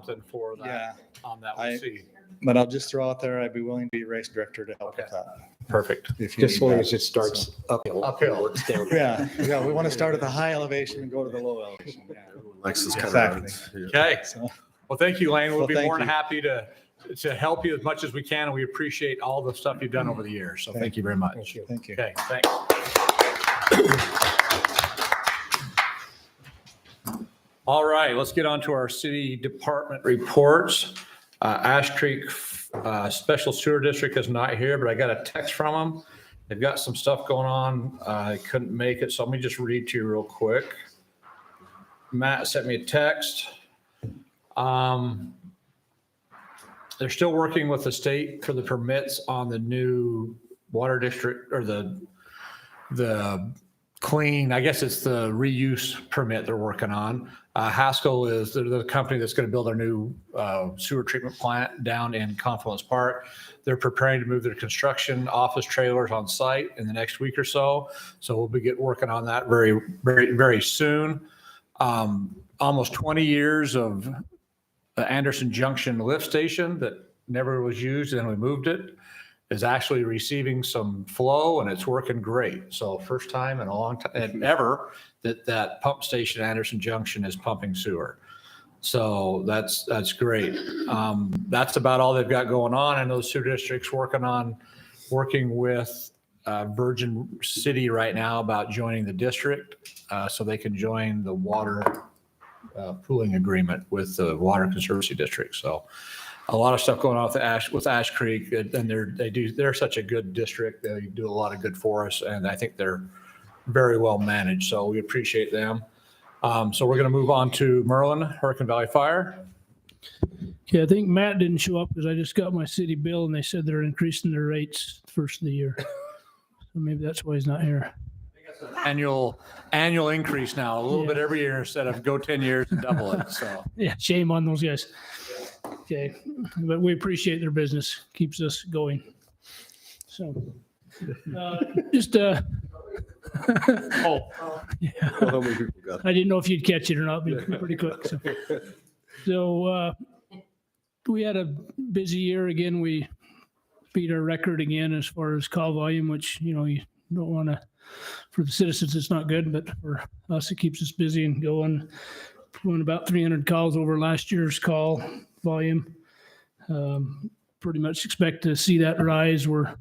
something for that on that. We'll see. But I'll just throw out there, I'd be willing to be race director to help with that. Perfect. If you Just as need long that. as it starts uphill. Uphill. Works down. Yeah, we want to start at the high elevation and go to the low elevation. Yeah. Likes this kind Exactly. of roads. Yeah. Okay. So, Well, thank you, Lane. We'll Well, be thank more than you. happy to help you as much as we can. And we appreciate all the stuff you've done over the years. So thank you very much. thank you. Okay, thanks. All right, let's get on to our city department reports. Ash Creek Special Sewer District is not here, but I got a text from them. They've got some stuff going on. I couldn't make it, so let me just read to you real quick. Matt sent me a text. They're still working with the state for the permits on the new water district or the clean, I guess it's the reuse permit they're working on. Haskell is the company that's going to build our new sewer treatment plant down in Confluence Park. They're preparing to move their construction office trailers on site in the next week or so. So we'll be working on that very, very, very soon. Almost 20 years of the Anderson Junction lift station that never was used and we moved it is actually receiving some flow and it's working great. So first time in a long time and ever that pump station Anderson Junction is pumping sewer. So that's great. That's about all they've got going on. I know the sewer district's working with Virgin City right now about joining the district so they can join the water pooling agreement with the Water Conservancy District. So a lot of stuff going on with Ash Creek, and they're such a good district. They do a lot of good for us, and I think they're very well managed. So we appreciate them. So we're going to move on to Merlin, Hurricane Valley Fire. Yeah, I think Matt didn't show up because I just got my city bill and they said they're increasing their rates the first of the year. So maybe that's why he's not here. Annual increase now, a little bit every year instead of go 10 years and double it. So Yeah, shame on those guys. Okay, but we appreciate their business, keeps us going. So, just, oh, yeah, Well, how many people got it? I didn't know if you'd catch it or not, but pretty quick. So we had a busy year again. We beat our record again as far as call volume, which, you don't want to, for the citizens, it's not good, but for us, it keeps us busy and going. Went about 300 calls over last year's call volume. Pretty much expect to see that rise. We're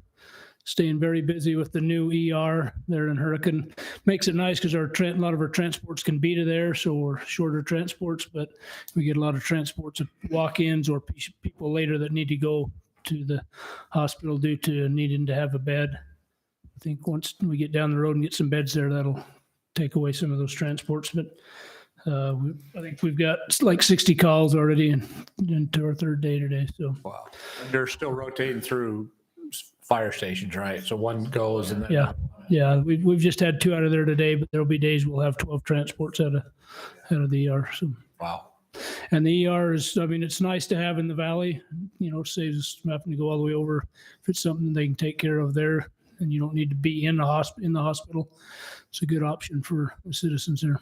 staying very busy with the new ER there in Hurricane. Makes it nice because a lot of our transports can be to there, so we're shorter transports, but we get a lot of transports of walk-ins or people later that need to go to the hospital due to needing to have a bed. I think once we get down the road and get some beds there, that'll take away some of those transports. But I think we've got like 60 calls already into our third day today. So wow. They're still rotating through fire stations, right? So one goes and then. yeah, we've just had 2 out of there today, but there'll be days we'll have 12 transports out of the ER. So Wow. and the ER is, I mean, it's nice to have in the valley. Saves us from having to go all the way over. If it's something they can take care of there, and you don't need to be in the hospital, it's a good option for the citizens there.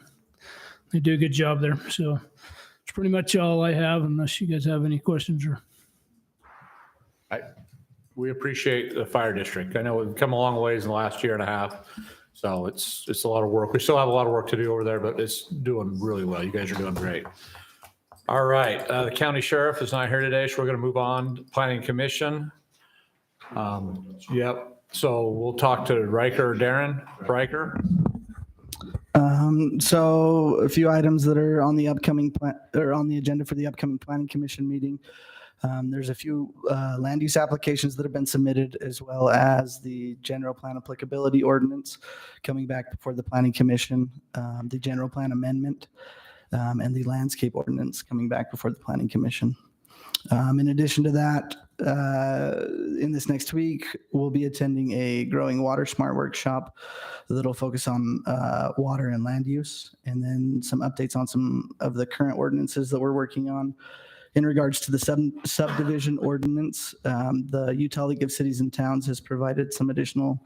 They do a good job there. So it's pretty much all I have, unless you guys have any questions or. We appreciate the fire district. I know we've come a long ways in the last year and a half. So it's a lot of work. We still have a lot of work to do over there, but it's doing really well. You guys are doing great. All right. The county sheriff is not here today, so we're going to move on to planning commission. Yep. So we'll talk to Darren Riker. So a few items that are on the upcoming on the agenda for the upcoming planning commission meeting. There's a few land use applications that have been submitted, as well as the general plan applicability ordinance coming back before the planning commission, the general plan amendment, and the landscape ordinance coming back before the planning commission. In addition to that, in this next week, we'll be attending a Growing Water Smart workshop that'll focus on water and land use, and then some updates on some of the current ordinances that we're working on, In regards to the subdivision ordinance, the Utah League of Cities and Towns has provided some additional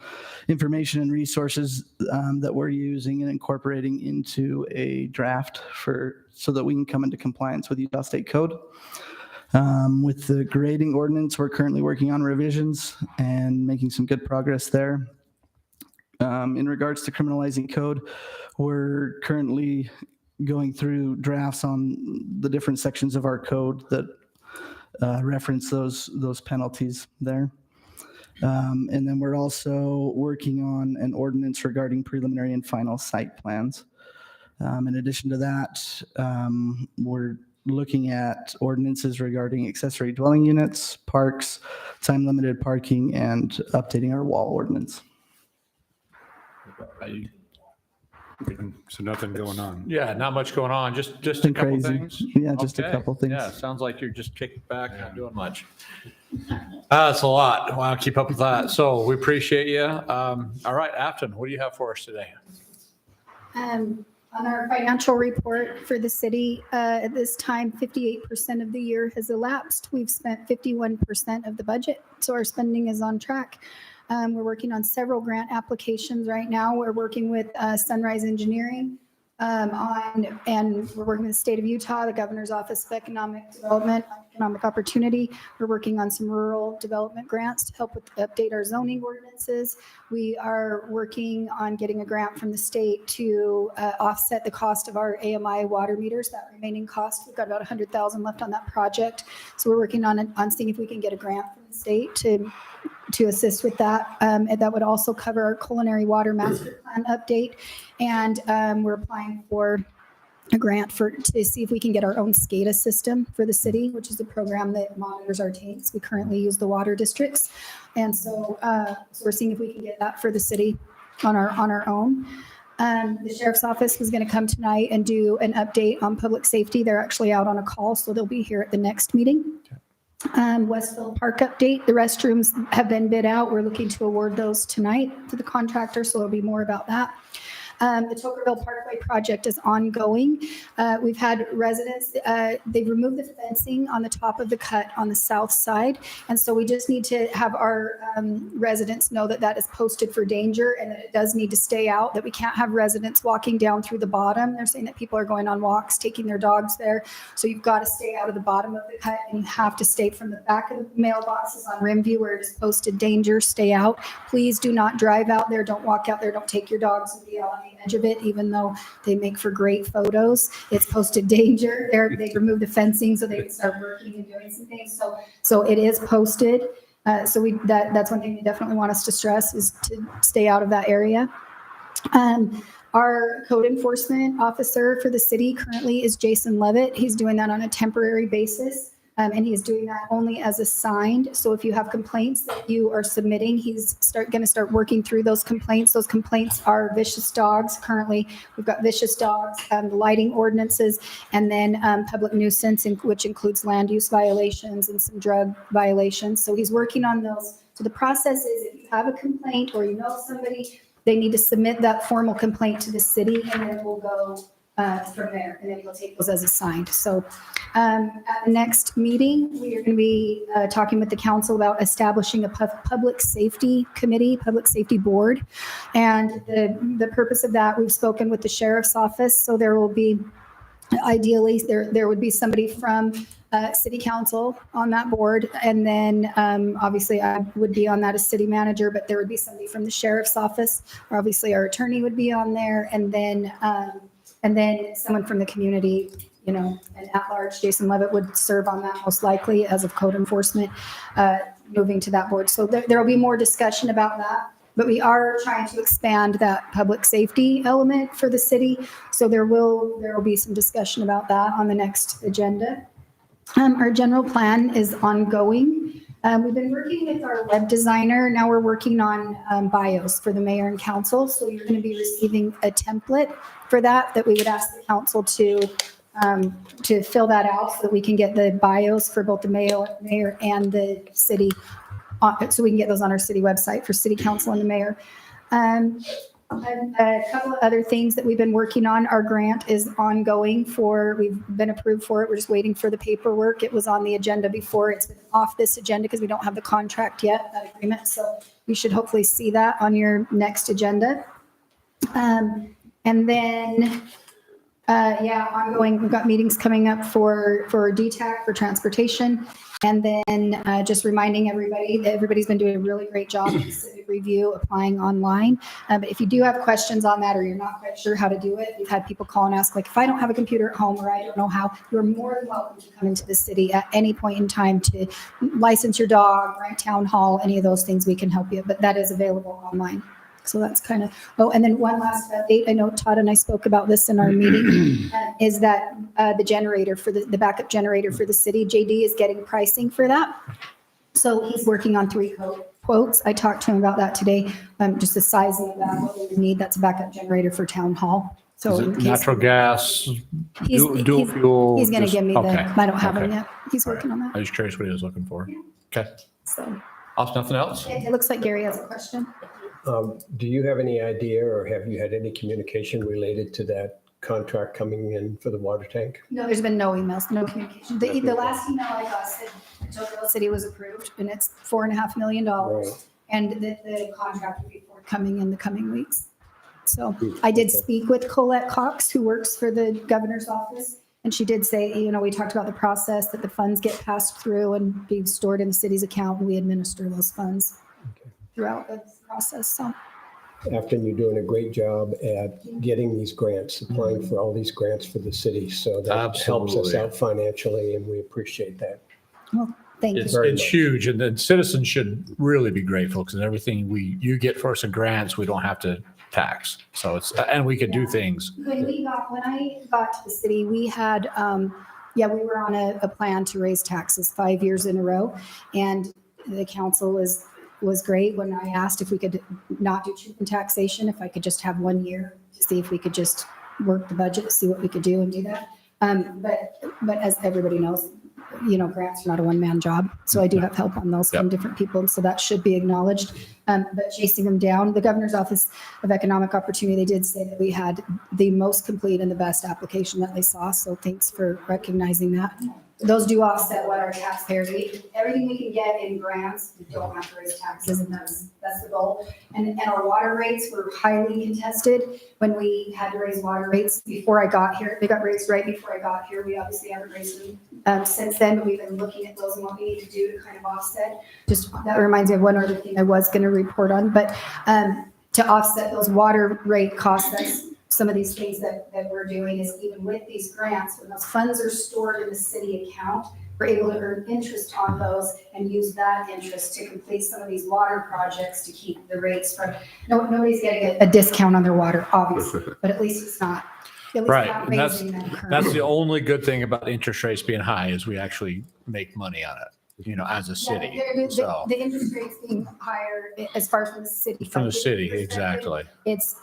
information and resources that we're using and incorporating into a draft so that we can come into compliance with Utah State Code. With the grading ordinance, we're currently working on revisions and making some good progress there. In regards to criminalizing code, we're currently going through drafts on the different sections of our code that reference those penalties there. And then we're also working on an ordinance regarding preliminary and final site plans. In addition to that, we're looking at ordinances regarding accessory dwelling units, parks, time-limited parking, and updating our wall ordinance. So nothing going on. Yeah, not much going on, just a Been couple crazy. things. Yeah, just a Okay. couple things. Yeah, sounds like you're just kicking back, not doing much. That's a lot. Wow, keep up with that. So we appreciate you. All right, Afton, what do you have for us today? On our financial report for the city, at this time, 58% of the year has elapsed. We've spent 51% of the budget, so our spending is on track. We're working on several grant applications right now. We're working with Sunrise Engineering and we're working with the state of Utah, the Governor's Office of Economic Development, Economic Opportunity. We're working on some rural development grants to help update our zoning ordinances. We are working on getting a grant from the state to offset the cost of our AMI water meters, that remaining cost. We've got about $100,000 left on that project. So we're working on seeing if we can get a grant from the state to assist with that. And that would also cover our culinary water master plan update. And we're applying for a grant to see if we can get our own SCADA system for the city, which is a program that monitors our tanks. We currently use the water districts. And so we're seeing if we can get that for the city on our own. The sheriff's office was going to come tonight and do an update on public safety. They're actually out on a call, so they'll be here at the next meeting. Westfield Park update. The restrooms have been bid out. We're looking to award those tonight to the contractor, so there'll be more about that. The Tokerville Parkway project is ongoing. We've had residents, they've removed the fencing on the top of the cut on the south side. And so we just need to have our residents know that that is posted for danger and that it does need to stay out, that we can't have residents walking down through the bottom. They're saying that people are going on walks, taking their dogs there. So you've got to stay out of the bottom of the cut and you have to stay from the back of the mailboxes on Rimview where it is posted danger, stay out. Please do not drive out there. Don't walk out there. Don't take your dogs and be out on the edge of it, even though they make for great photos. It's posted danger. They removed the fencing so they can start working and doing some things. So it is posted. So that's one thing they definitely want us to stress is to stay out of that area. Our code enforcement officer for the city currently is Jason Levitt. He's doing that on a temporary basis. And he is doing that only as assigned. So if you have complaints that you are submitting, he's going to start working through those complaints. Those complaints are vicious dogs. Currently, we've got vicious dogs, the lighting ordinances, and then public nuisance, which includes land use violations and some drug violations. So he's working on those. So the process is if you have a complaint or you know somebody, they need to submit that formal complaint to the city, and then we'll go from there, and then we'll take those as assigned. So at the next meeting, we are going to be talking with the council about establishing a public safety committee, public safety board. And the purpose of that, we've spoken with the sheriff's office. So there will be, ideally, there would be somebody from city council on that board. And then obviously I would be on that as city manager, but there would be somebody from the sheriff's office, or obviously our attorney would be on there. And then someone from the community, you know, and at large, Jason Levitt would serve on that most likely as of code enforcement, moving to that board. So there will be more discussion about that, but we are trying to expand that public safety element for the city. So there will be some discussion about that on the next agenda. Our general plan is ongoing. We've been working with our web designer. Now we're working on bios for the mayor and council. So you're going to be receiving a template for that we would ask the council to fill that out so that we can get the bios for both the mayor and the city, so we can get those on our city website for city council and the mayor. And a couple of other things that we've been working on. Our grant is ongoing we've been approved for it. We're just waiting for the paperwork. It was on the agenda before. It's been off this agenda because we don't have the contract yet, that agreement. So we should hopefully see that on your next agenda. And then, ongoing, we've got meetings coming up for DTAC, for transportation. And then just reminding everybody that everybody's been doing a really great job in civic review, applying online. But if you do have questions on that, or you're not quite sure how to do it, we've had people call and ask, like, if I don't have a computer at home or I don't know how, you're more than welcome to come into the city at any point in time to license your dog, rent town hall, any of those things, we can help you. But that is available online. So that's kind of, and then one last update. I know Todd and I spoke about this in our meeting, is that the generator for the backup generator for the city, JD is getting pricing for that. So he's working on 3 quotes. I talked to him about that today, just the sizing of that, what we would need. That's a backup generator for town hall. So Is in it case- natural gas, He's- dual fuel? He's going to just- give me okay, I don't have him okay. yet. He's working on I that. was curious what he was looking for. Okay. So Nothing else? it looks like Gary has a question. Do you have any idea, or have you had any communication related to that contract coming in for the water tank? No, there's been no emails, no communication. The last email I got said Tocqueville City was approved, and it's $4.5 million. Right. And the contract will be forthcoming in the coming weeks. So I did speak with Colette Cox, who works for the governor's office. And she did say, we talked about the process, that the funds get passed through and be stored in the city's account, and we administer those funds throughout the process. So Afton, you're doing a great job at getting these grants, applying for all these grants for the city. So that helps us Absolutely. out financially, and we appreciate that. thank you. It's very it's much. huge, and then citizens should really be grateful because everything you get for some grants, we don't have to tax. So and we could do things. When I got to the city, we had, we were on a plan to raise taxes 5 years in a row. And the council was great when I asked if we could not do truth and taxation, if I could just have 1 year to see if we could just work the budget, see what we could do and do that. But as everybody knows, grants are not a one-man job. So I do have help on those from different people. And so that should be acknowledged. But chasing them down, the Governor's Office of Economic Opportunity, they did say that we had the most complete and the best application that they saw. So thanks for recognizing that. Those do offset what our taxpayers, everything we can get in grants, we don't have to raise taxes, and that's the goal. And our water rates were highly contested when we had to raise water rates before I got here. They got raised right before I got here. We obviously haven't raised them since then, but we've been looking at those and what we need to do to kind of offset. Just that reminds me of one other thing I was going to report on, but to offset those water rate costs, that's some of these things that we're doing is even with these grants, when those funds are stored in the city account, we're able to earn interest on those and use that interest to complete some of these water projects to keep the rates from, nobody's getting a discount on their water, obviously, but at least it's not. At least Right, not and that's- raising them currently. That's the only good thing about interest rates being high is we actually make money on it, as a city. Yeah, So the interest rates being higher as far as from the city. from the city, perspective, exactly.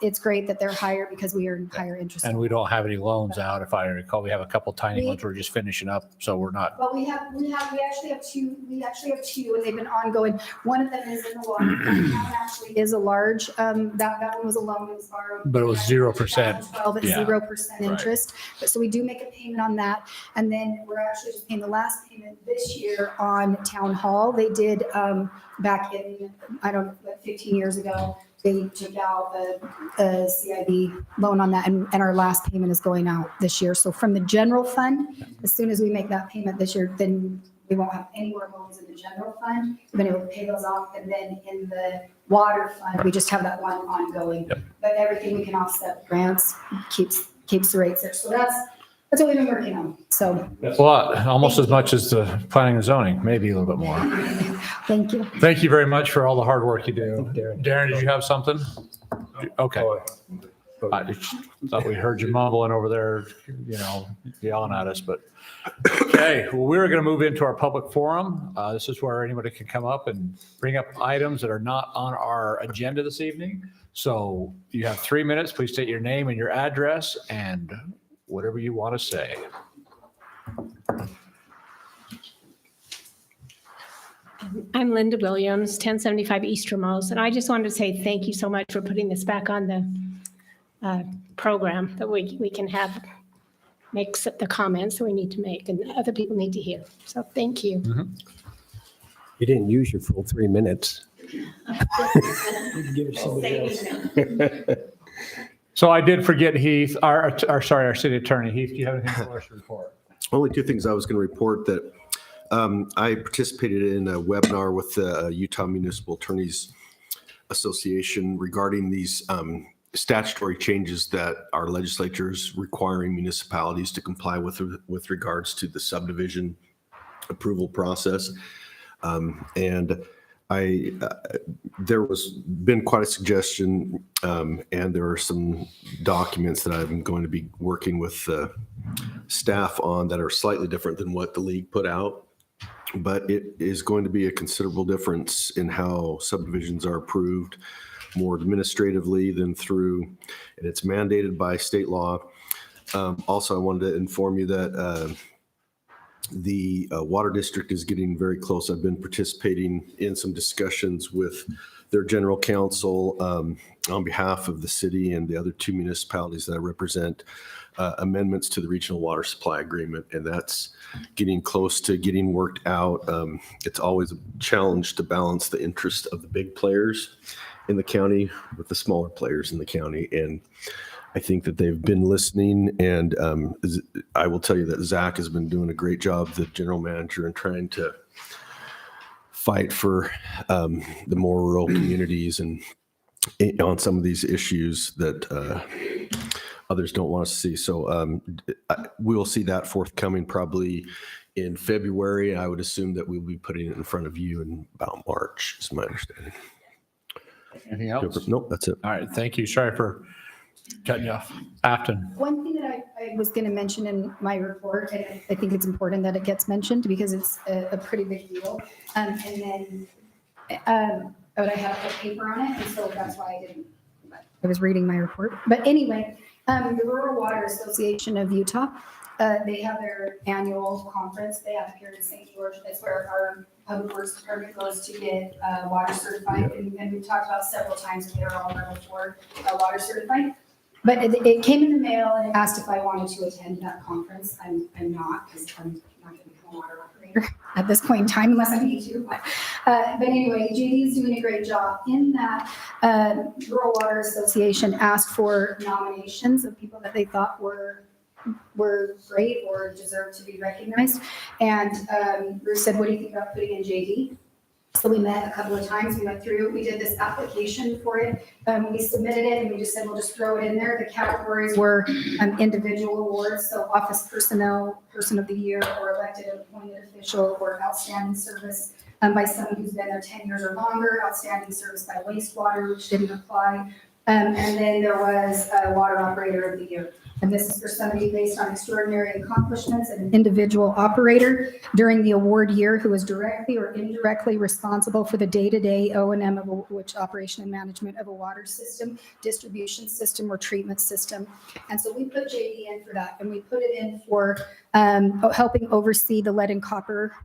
It's great that they're higher because we earn higher interest. And we don't have any loans out. If I recall, we have a couple tiny We- ones we're just finishing up. So we're not, Well, we actually have two, and they've been ongoing. One of them is in the water. That actually is a large, that one was a loan, it was borrowed. But it was 0%. 2012 at Yeah. 0% Right. interest. But so we do make a payment on that. And then we're actually just paying the last payment this year on Town Hall. They did, back in, 15 years ago, they took out a CIB loan on that, and our last payment is going out this year. So from the general fund, as soon as we make that payment this year, then we won't have any more loans in the general fund. We've been able to pay those off, and then in the water fund, we just have that one ongoing. Yep. But everything we can offset with grants keeps the rates there. So that's what we've been working on. So that's a lot, almost as much as the planning and zoning, maybe a little bit more. thank you. Thank you very much for all the hard work you do. Darren. Darren, did you have something? Okay. Oh, I thought we heard you mumbling over there, yelling at us, but, okay, well, we're going to move into our public forum. This is where anybody can come up and bring up items that are not on our agenda this evening. So you have 3 minutes. Please state your name and your address and whatever you want to say. I'm Linda Williams, 1075 East Ramos, and I just wanted to say thank you so much for putting this back on the program that we can have, make the comments that we need to make and other people need to hear. So thank you. You didn't use your full 3 minutes. So I did forget Heath, our city attorney. Heath, do you have anything for us to report? Only two things I was going to report that I participated in a webinar with the Utah Municipal Attorneys Association regarding these statutory changes that our legislature is requiring municipalities to comply with regards to the subdivision approval process. And there was been quite a suggestion, and there are some documents that I'm going to be working with staff on that are slightly different than what the league put out. But it is going to be a considerable difference in how subdivisions are approved more administratively than through, and it's mandated by state law. Also, I wanted to inform you that the water district is getting very close. I've been participating in some discussions with their general counsel on behalf of the city and the other two municipalities that I represent, amendments to the regional water supply agreement, and that's getting close to getting worked out. It's always a challenge to balance the interest of the big players in the county with the smaller players in the county, and I think that they've been listening, and I will tell you that Zach has been doing a great job, the general manager, in trying to fight for the more rural communities and on some of these issues that others don't want us to see. So we will see that forthcoming probably in February. I would assume that we'll be putting it in front of you in about March, is my understanding. Anything else? Nope, that's it. All right, thank you. Sorry for cutting you off. Afton. One thing that I was going to mention in my report, and I think it's important that it gets mentioned because it's a pretty big deal. And then, but I have a paper on it, and so that's why I didn't. I was reading my report. But anyway, the Rural Water Association of Utah, they have their annual conference. They have here in St. George. That's where our Public Works Department goes to get water certified. And we've talked about several times that they're all level 4 water certified. But it came in the mail and it asked if I wanted to attend that conference. I'm not, because I'm not going to become a water operator at this point in time unless I need to. But anyway, JD is doing a great job in that. Rural Water Association asked for nominations of people that they thought were great or deserved to be recognized. And Bruce said, what do you think about putting in JD? So we met a couple of times, we went through, we did this application for it. We submitted it and we just said, we'll just throw it in there. The categories were individual awards, so office personnel, person of the year, or elected and appointed official, or outstanding service by someone who's been there 10 years or longer, outstanding service by wastewater, which didn't apply. And then there was a water operator of the year. And this is for somebody based on extraordinary accomplishments and an individual operator during the award year who is directly or indirectly responsible for the day-to-day O&M of which operation and management of a water system, distribution system, or treatment system. And so we put JD in for that, and we put it in for helping oversee the lead and copper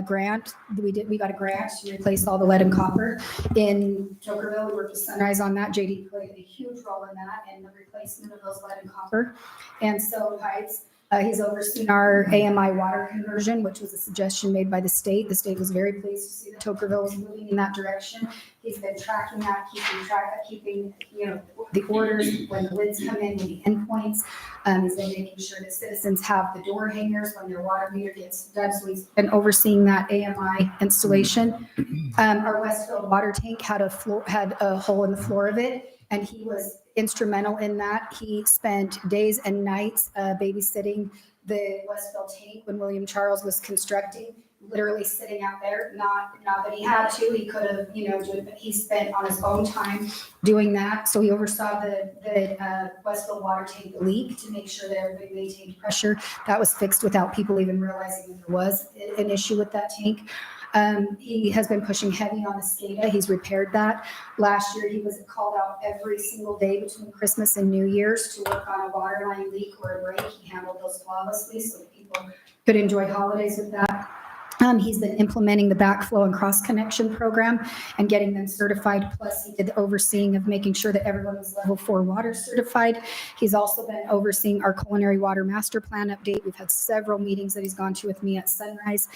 grant. We got a grant to replace all the lead and copper in Tokerville. We worked with Sunrise on that. JD played a huge role in that and the replacement of those lead and copper. And so Heights, he's overseen our AMI water conversion, which was a suggestion made by the state. The state was very pleased to see that Tokerville was moving in that direction. He's been tracking that, keeping the orders when the lids come in, when the endpoints. He's been making sure that citizens have the door hangers when their water meter gets done. So he's been overseeing that AMI installation. Our Westfield water tank had a hole in the floor of it, and he was instrumental in that. He spent days and nights babysitting the Westfield tank when William Charles was constructing, literally sitting out there. Not that he had to, he could have, do it, but he spent on his own time doing that. So he oversaw the Westfield water tank leak to make sure that everybody maintained pressure. That was fixed without people even realizing that there was an issue with that tank. He has been pushing heavy on the SCADA. He's repaired that. Last year, he was called out every single day between Christmas and New Year's to work on a water line leak or a break. He handled those flawlessly so that people could enjoy holidays with that. He's been implementing the backflow and cross connection program and getting them certified. Plus, he did the overseeing of making sure that everyone was level 4 water certified. He's also been overseeing our culinary water master plan update. We've had several meetings that he's gone to with me at Sunrise.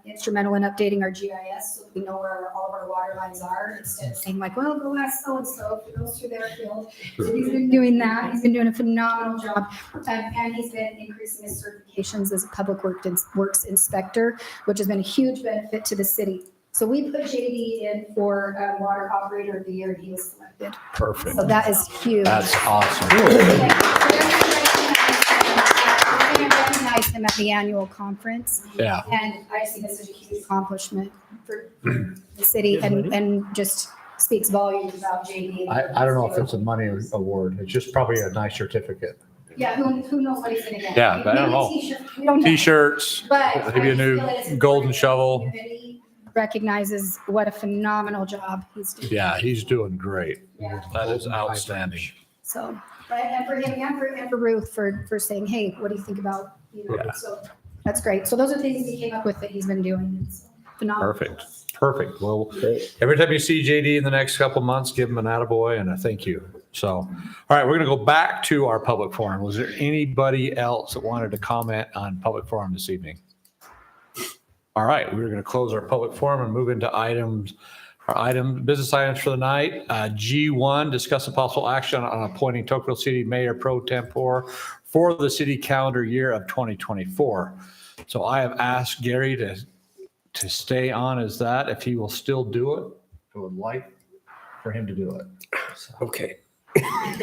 Instrumental in updating our GIS so we know where all of our water lines are instead of saying like, well, go ask so-and-so if it goes through their field. So he's been doing that. He's been doing a phenomenal job. And he's been increasing his certifications as a public works inspector, which has been a huge benefit to the city. So we put JD in for Water Operator of the Year, and he was selected. Perfect. So that is huge. That's awesome. We're going to recognize him at the annual conference. Yeah. And I see this as a huge accomplishment for the city and just speaks volumes about JD. I don't know if it's a money award. It's just probably a nice certificate. Yeah, who knows what he's going to get? Yeah, but I don't Maybe know. a t-shirt, we don't know. T-shirts, But maybe a I new feel that it's golden important shovel. that the committee recognizes what a phenomenal job he's doing. Yeah, he's doing great. Yeah. That is outstanding. So, and for him and for Ruth for saying, hey, what do you think about, Yeah. so that's great. So those are things he came up with that he's been doing. It's phenomenal. Perfect. Well, Great. every time you see JD in the next couple of months, give him an attaboy and a thank you. So, all right, we're going to go back to our public forum. Was there anybody else that wanted to comment on public forum this evening? All right, we're going to close our public forum and move into business items for the night. G1, discuss a possible action on appointing Tocqueville City Mayor Pro Tempore for the city calendar year of 2024. So I have asked Gary to stay on as that, if he will still do it. I would like for him to do it. Okay. I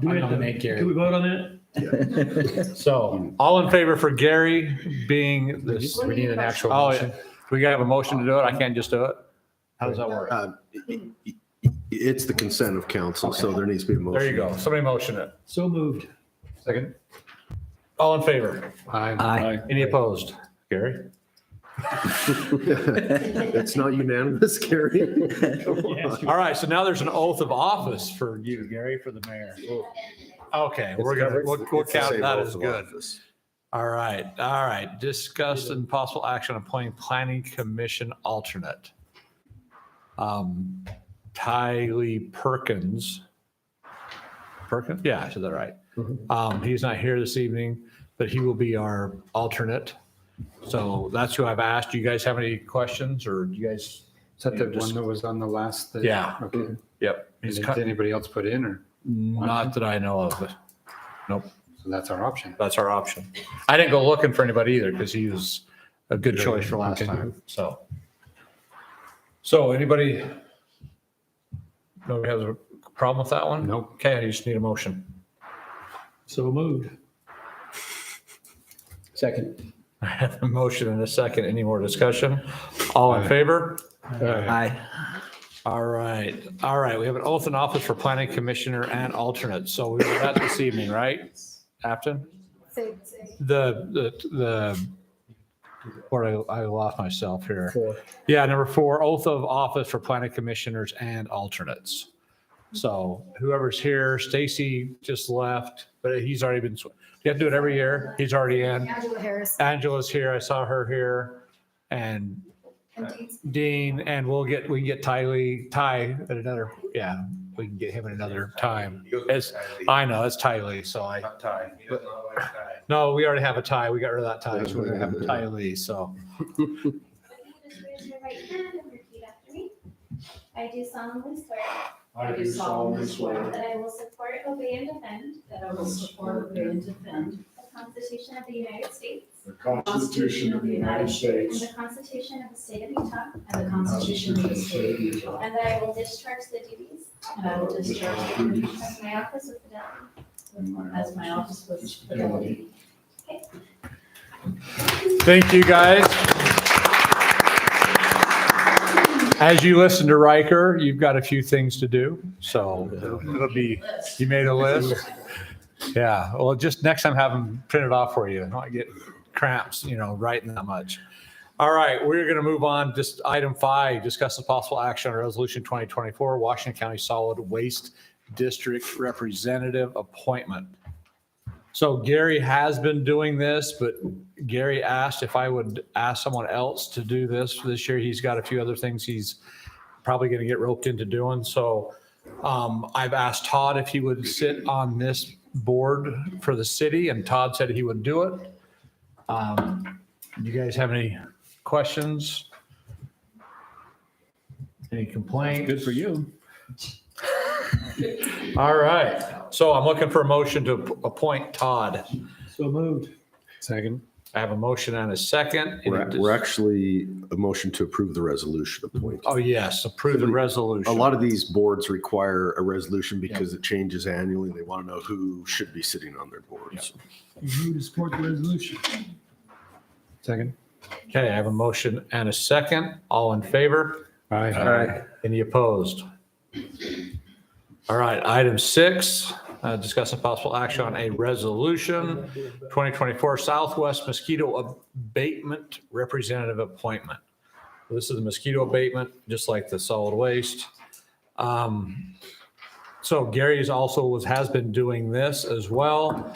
nominate Gary. Can we vote on that? So, all in favor for Gary being this? We need an actual Oh, motion. yeah. We got to have a motion to do it? I can't just do it? How does that work? It's the consent of council, so there needs to be a motion. There you go. Somebody motion it. So moved. Second. All in favor? Aye. Any opposed? Gary? It's not unanimous, Gary. All right, so now there's an oath of office for you, Gary, for the mayor. Okay, we'll count that as good. All right. Discuss and possible action on appointing planning commission alternate. Tylee Perkins. Perkins? Yeah, I said that right. He's not here this evening, but he will be our alternate. So that's who I've asked. Do you guys have any questions or do you guys? Is that the one that was on the last? Yeah. Okay. Yep. He's Did anybody else put in or? not that I know of, but nope. So that's our option. That's our option. I didn't go looking for anybody either because he was a good choice for last Okay. time. So anybody? Nobody has a problem with that one? Nope. Okay, I just need a motion. So moved. Second. I have a motion and a second. Any more discussion? All in favor? Aye. All right. We have an oath in office for planning commissioner and alternate. So we were at this evening, right? Afton? Say- Where I lost myself here. 4. Yeah, number 4, oath of office for planning commissioners and alternates. So whoever's here, Stacy just left, but he's already been, you have to do it every year. He's already in. Angela Harris. Angela's here. I saw her here. And and Dean's- Dean, and we can get Ty at another, we can get him at another time. I know, it's Ty, so no, we already have a Ty. We got rid of that Ty, so we're gonna have a Ty, so. Please raise your right hand and repeat after me. I do solemnly swear I do solemnly swear that I will support, obey, and defend that I will support, obey, and defend the Constitution of the United States the Constitution of the United and States the Constitution of the State of Utah, and the Constitution of the State of Utah, and that I will discharge the duties and I will discharge the duties of my office with fidelity. as my office with fidelity. Thank you, guys. As you listen to Riker, you've got a few things to do, so it'll be, you made a list? Yeah, well, just next time have them printed off for you. I don't get cramps, writing that much. All right, we're going to move on. Just item 5, discuss the possible action on resolution 2024, Washington County Solid Waste District Representative appointment. So Gary has been doing this, but Gary asked if I would ask someone else to do this year. He's got a few other things he's probably going to get roped into doing. So I've asked Todd if he would sit on this board for the city, and Todd said he would do it. You guys have any questions? Any complaints? Good for you. All right. So I'm looking for a motion to appoint Todd. So moved. Second. I have a motion and a second. Any We're actually a motion to approve the resolution appointing. Oh, yes, approve the resolution. A lot of these boards require a resolution because it changes annually. They want to know who should be sitting on their boards. You to support the resolution. Second. Okay, I have a motion and a second. All in favor? Aye. Any opposed? All right, item 6, discuss a possible action on a resolution, 2024 Southwest Mosquito Abatement Representative Appointment. This is the mosquito abatement, just like the solid waste. So Gary has been doing this as well.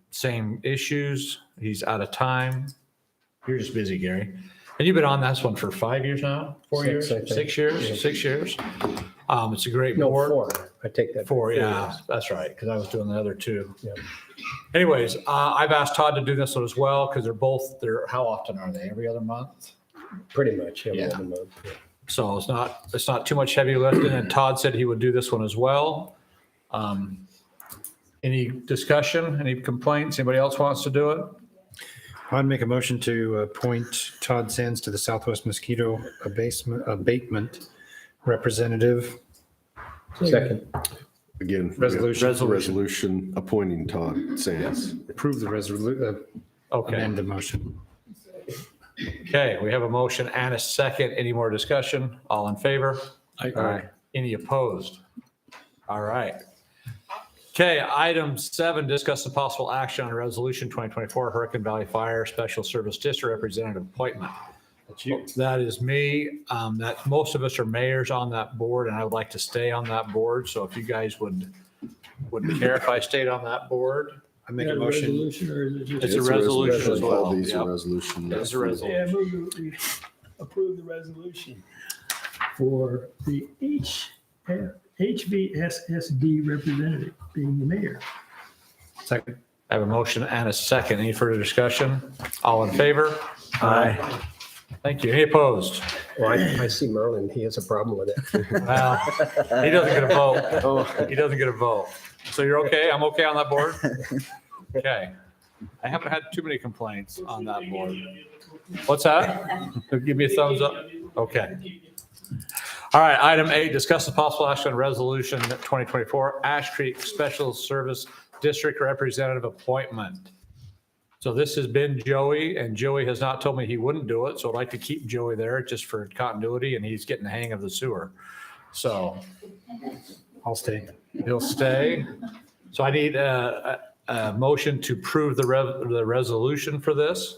Same issues. He's out of time. You're just busy, Gary. And you've been on this one for 5 years now? 4 years? 6, I think. 6 years? Yeah. 6 years. It's a great No, board. 4. I take that. 4, back. yeah, that's right, because I was doing the other 2. Yeah. Anyways, I've asked Todd to do this one as well, because how often are they? Every other month? Pretty much every Yeah. other month. Yeah. So it's not too much heavy lifting, and Todd said he would do this one as well. Any discussion, any complaints? Anybody else wants to do it? I'd make a motion to appoint Todd Sands to the Southwest Mosquito Abatement Representative. Second. Again, we have Resolution. resolution appointing Todd Sands. Approve the resolution, Okay, amend the motion. okay, we have a motion and a second. Any more discussion? All in favor? Aye. Any opposed? All right. Okay, item 7, discuss the possible action on resolution 2024 Hurricane Valley Fire Special Service District Representative appointment. That's you. That is me. That most of us are mayors on that board, and I would like to stay on that board. So if you guys would care if I stayed on that board, I make a motion. Or is it just? It's a resolution as well. All these Yep. are resolution. It's a resolution. Yeah, move that we approve the resolution for the HVSSD representative being the mayor. Second. I have a motion and a second. Any further discussion? All in favor? Aye. Thank you. Any opposed? Well, I see Merlin, he has a problem with it. Well, he doesn't get a vote. He doesn't get a vote. So you're okay? I'm okay on that board? Okay. I haven't had too many complaints on that board. What's that? Give me a thumbs up. Okay. All right, item 8, discuss the possible action on resolution 2024 Ash Creek Special Service District Representative appointment. So this has been Joey, and Joey has not told me he wouldn't do it, so I'd like to keep Joey there just for continuity, and he's getting the hang of the sewer. So I'll stay. he'll stay. So I need a motion to approve the resolution for this.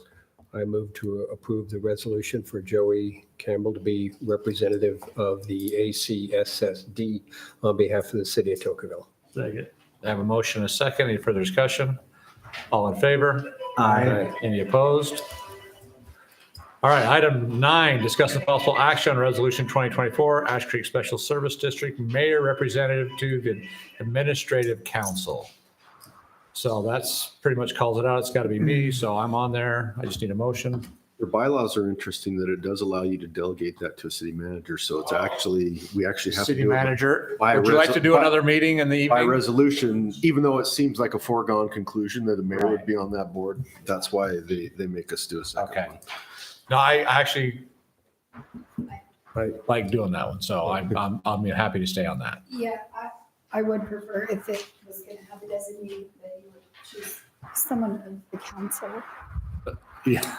I move to approve the resolution for Joey Campbell to be representative of the ACSSD on behalf of the city of Tocqueville. Second. I have a motion and a second. Any further discussion? All in favor? Aye. Any opposed? All right, item 9, discuss the possible action on resolution 2024 Ash Creek Special Service District Mayor Representative to the Administrative Council. So that's pretty much calls it out. It's got to be me, so I'm on there. I just need a motion. Their bylaws are interesting that it does allow you to delegate that to a city manager. So it's actually, we actually have to City do it manager, by would you like to do by- another meeting in the by evening? resolution, even though it seems like a foregone conclusion that the mayor would be on that board. That's why they make us do a second Okay. one. No, I actually like doing that one, so I'm happy to stay on that. Yeah, I would prefer if it was going to have a designee that you would choose someone of the council. Yeah.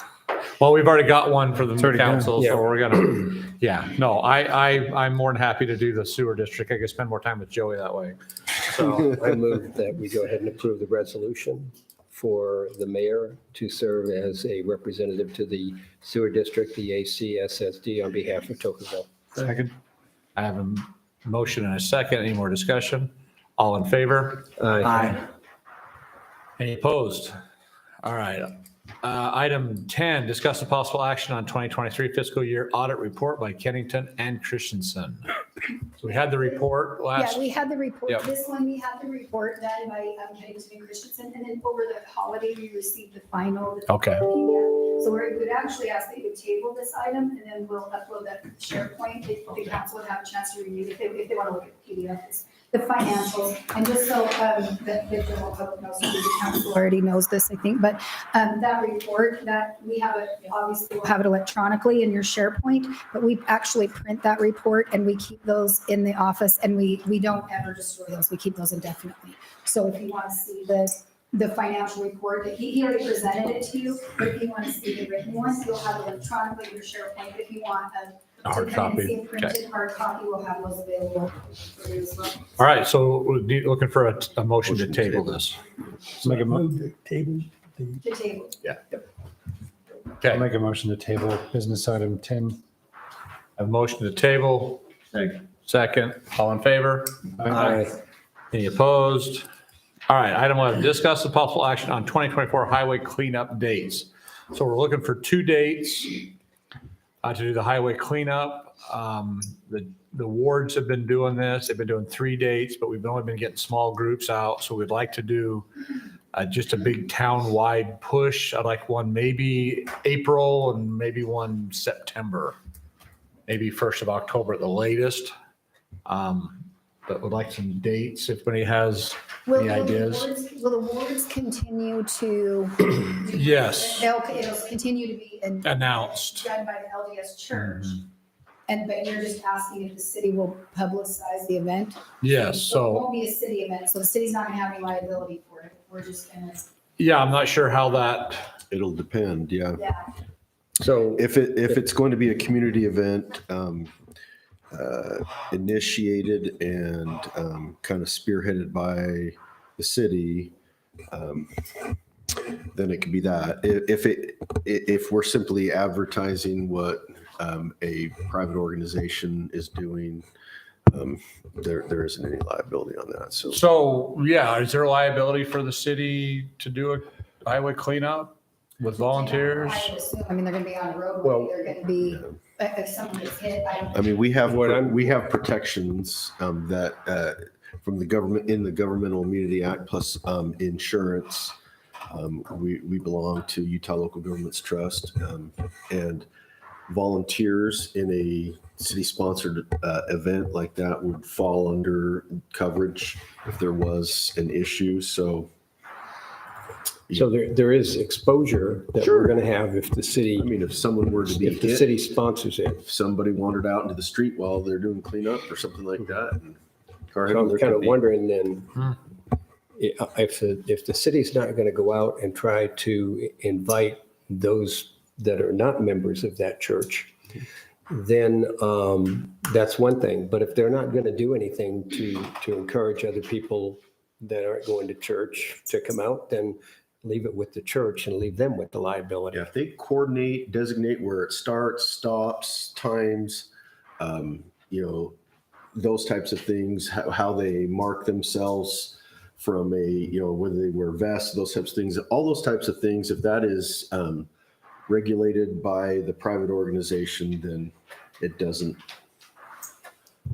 Well, we've already got one for the already done. council, Yeah. so we're gonna, yeah, no, I'm more than happy to do the sewer district. I can spend more time with Joey that way. So, I move that we go ahead and approve the resolution for the mayor to serve as a representative to the sewer district, the ACSSD, on behalf of Tocqueville. Second. I have a motion and a second. Any more discussion? All in favor? Aye. Any opposed? All right. Item 10, discuss the possible action on 2023 fiscal year audit report by Kennington and Christensen. So we had the report Yeah, last, we had the report. Yep. This one, we had the report done by Kennington and Christensen, and then over the holiday, we received the final. Okay. So we would actually ask that you would table this item, and then we'll upload that to SharePoint. If the council would have a chance to review it, if they want to look at the PDF, it's the financials. And just so that the general public knows, so the council already knows this, I think, but that report that we have it, obviously we'll have it electronically in your SharePoint, but we actually print that report and we keep those in the office, and we don't ever destroy those. We keep those indefinitely. So if you want to see the financial report, he already presented it to you, but if you want to see the written one, you'll have it electronically in your SharePoint. If you want A hard copy. see a printed hard copy, we'll have those available for you as well. all right, so we're looking for a motion to table this. Make a mo- The table. Okay, I'll make a motion to table business item 10. a motion to table. Second, all in favor? Any opposed? All right, item 11, discuss the possible action on 2024 highway cleanup dates. So we're looking for 2 dates to do the highway cleanup. The wards have been doing this. They've been doing 3 dates, but we've only been getting small groups out. So we'd like to do just a big town-wide push. I'd like one maybe April and maybe one September, maybe 1st of October at the latest. But would like some dates if anybody has any ideas. Will the wards continue to? Yes. It'll continue to be Announced. done by the LDS Church. But you're just asking if the city will publicize the event? Yes, It so, won't be a city event, so the city's not gonna have any liability for it. We're just gonna, yeah, I'm not sure how that, It'll depend, yeah. yeah. So If it's going to be a community event, initiated and kind of spearheaded by the city, then it could be that. If we're simply advertising what a private organization is doing, there isn't any liability on that. so, yeah, is there liability for the city to do a highway cleanup with volunteers? I would assume, I mean, they're gonna be on a roadway, Well- they're gonna be, if someone gets hit, I mean, we have What protections that from the government in the Governmental Immunity Act plus insurance. We belong to Utah Local Governments Trust, and volunteers in a city-sponsored event like that would fall under coverage if there was an issue. So there is exposure that we're going to have if the city, I mean, if someone were to be if the hit, city sponsors it. if somebody wandered out into the street while they're doing cleanup or something like that, and car hit So them, I'm there kind could of be- wondering then, if the city's not going to go out and try to invite those that are not members of that church, then that's one thing. But if they're not going to do anything to encourage other people that aren't going to church to come out, then leave it with the church and leave them with the liability. Yeah, if they coordinate, designate where it starts, stops, times, those types of things, how they mark themselves from whether they wear vests, those types of things, all those types of things, if that is regulated by the private organization, then it doesn't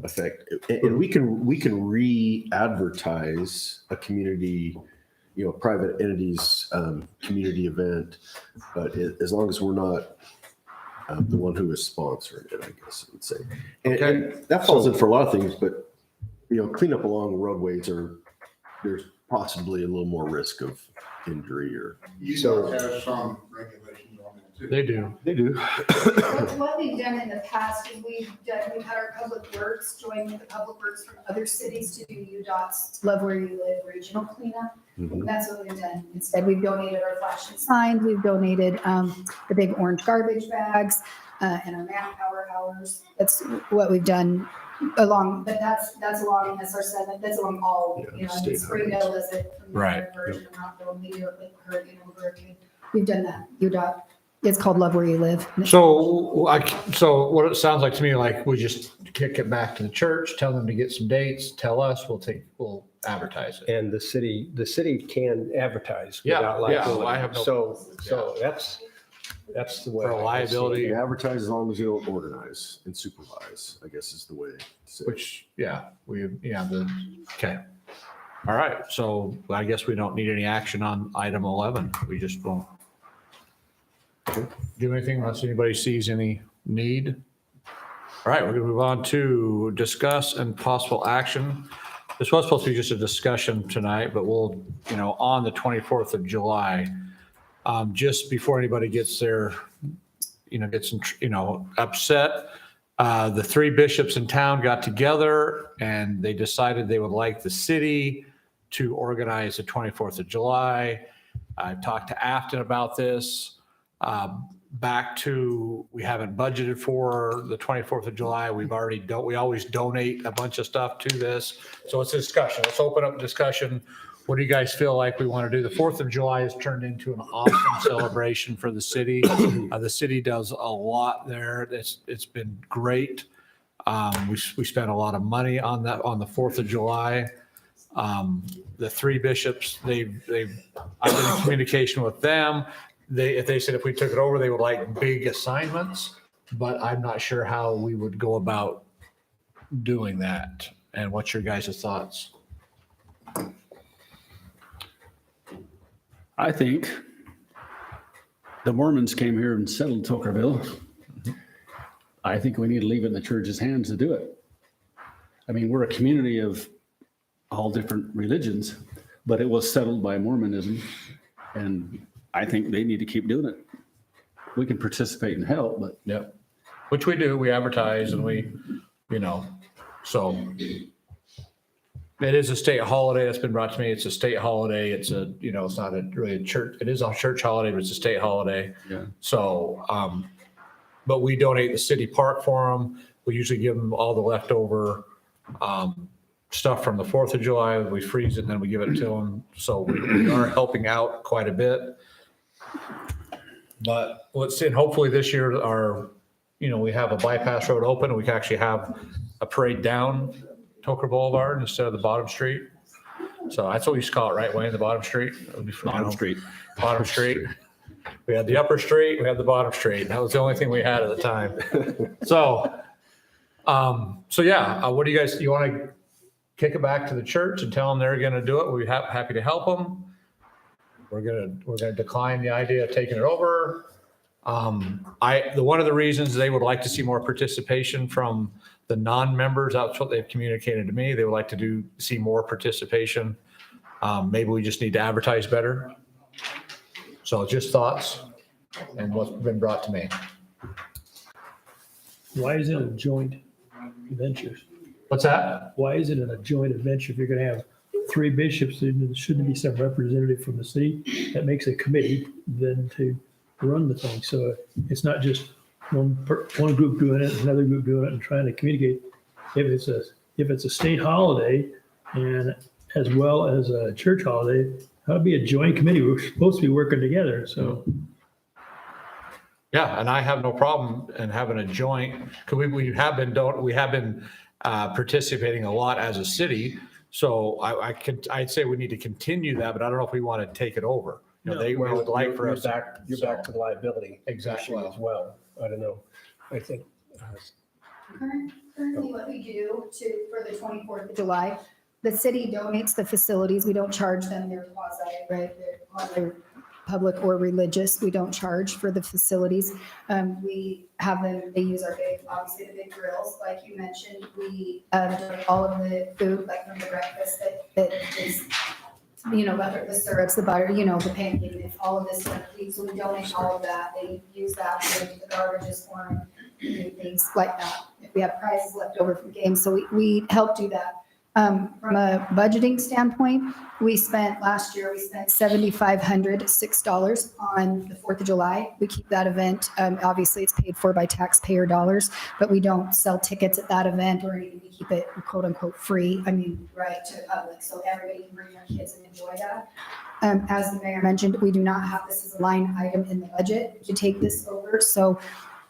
affect, and we can re-advertise a community, private entities, community event, but as long as we're not the one who is sponsoring it, I guess I would say. And that falls in for a lot of things, but, cleanup along roadways there's possibly a little more risk of injury or. Utah has some regulations on it too. They do. They do. What we've done in the past is we've had our public works join with the public works from other cities to do UDOT's Love Where You Live regional cleanup. Mhm. That's what we've done. Instead, we've donated our flashing signs, we've donated the big orange garbage bags and our manpower hours. That's what we've done along, but that's along SR7, that's along all, state Springdale does it from the Right. version of Rockville, immediately Hurricane over Hurricane. We've done that, UDOT. It's called Love Where You Live. So what it sounds like to me, like we just kick it back to the church, tell them to get some dates, tell us, we'll advertise it. And the city can advertise Yeah, without yeah, liability. I have no- So that's the way. For I see it. liability. You advertise as long as you don't organize and supervise, I guess is the way. to say it. Which, okay. All right, so I guess we don't need any action on item 11. We just won't do anything unless anybody sees any need. All right, we're gonna move on to discuss and possible action. This was supposed to be just a discussion tonight, but we'll, on the 24th of July, just before anybody gets there, gets, upset, the three bishops in town got together and they decided they would like the city to organize the 24th of July. I've talked to Afton about this. Back to, we haven't budgeted for the 24th of July. We always donate a bunch of stuff to this. So it's a discussion. Let's open up discussion. What do you guys feel like we want to do? The 4th of July has turned into an awesome celebration for the city. The city does a lot there. It's been great. We spent a lot of money on that, on the 4th of July. The three bishops, I've been in communication with them. They said if we took it over, they would like big assignments, but I'm not sure how we would go about doing that. And what's your guys' thoughts? I think the Mormons came here and settled Tokerville. I think we need to leave it in the church's hands to do it. I mean, we're a community of all different religions, but it was settled by Mormonism. And I think they need to keep doing it. We can participate and help, but. Yep. Which we do. We advertise and we, so it is a state holiday that's been brought to me. It's a state holiday. It's it's not really a church. It is a church holiday, but it's a state holiday. Yeah. So, but we donate the city park for them. We usually give them all the leftover stuff from the 4th of July. We freeze it and then we give it to them. So we are helping out quite a bit. But let's see, and hopefully this year we have a bypass road open and we can actually have a parade down Toker Boulevard instead of the bottom street. So that's what we used to call it, right, Wayne, the bottom street? Bottom street. Bottom street. We had the upper street, we had the bottom street. That was the only thing we had at the time. So yeah, what do you guys, you want to kick it back to the church and tell them they're going to do it? We'll be happy to help them. We're gonna decline the idea of taking it over. One of the reasons they would like to see more participation from the non-members, that's what they've communicated to me. They would like to see more participation. Maybe we just need to advertise better. So just thoughts and what's been brought to me. Why is it a joint venture? What's that? Why is it a joint venture? If you're going to have three bishops, there shouldn't be some representative from the city that makes a committee then to run the thing. So it's not just one group doing it, another group doing it and trying to communicate. If it's a state holiday and as well as a church holiday, that'll be a joint committee. We're supposed to be working together. So yeah, and I have no problem in having a joint, because we have been participating a lot as a city. So I'd say we need to continue that, but I don't know if we want to take it over. They would like for us. You're back to the liability Exactly. issue as well. I don't know. I think. Currently, what we do for the 24th of July, the city donates the facilities. We don't charge them. They're quasi, right? They're public or religious. We don't charge for the facilities. We have them, they use our obviously the big grills, like you mentioned. We donate all of the food, like from the breakfast that is, the syrups, the butter, the pancake, all of this stuff. So we donate all of that. They use that to the garbages for them, things like that. If we have prizes left over from games, so we help do that. From a budgeting standpoint, last year we spent $7,506 on the 4th of July. We keep that event. Obviously it's paid for by taxpayer dollars, but we don't sell tickets at that event or anything. We keep it quote unquote free. To the public. So everybody can bring their kids and enjoy that. As the mayor mentioned, we do not have this as a line item in the budget to take this over. So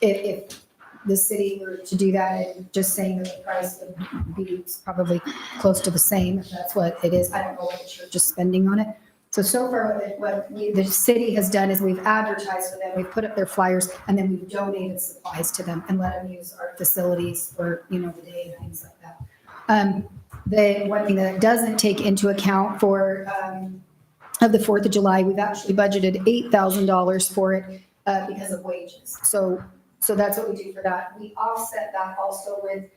if the city were to do that and just saying that the price would be probably close to the same, if that's what it is. I don't know what the church is spending on it. So far, the city has done is we've advertised for them, we've put up their flyers, and then we've donated supplies to them and let them use our facilities for, the day and things like that. The one thing that it doesn't take into account for, of the 4th of July, we've actually budgeted $8,000 for it because of wages. So that's what we do for that. We offset that also with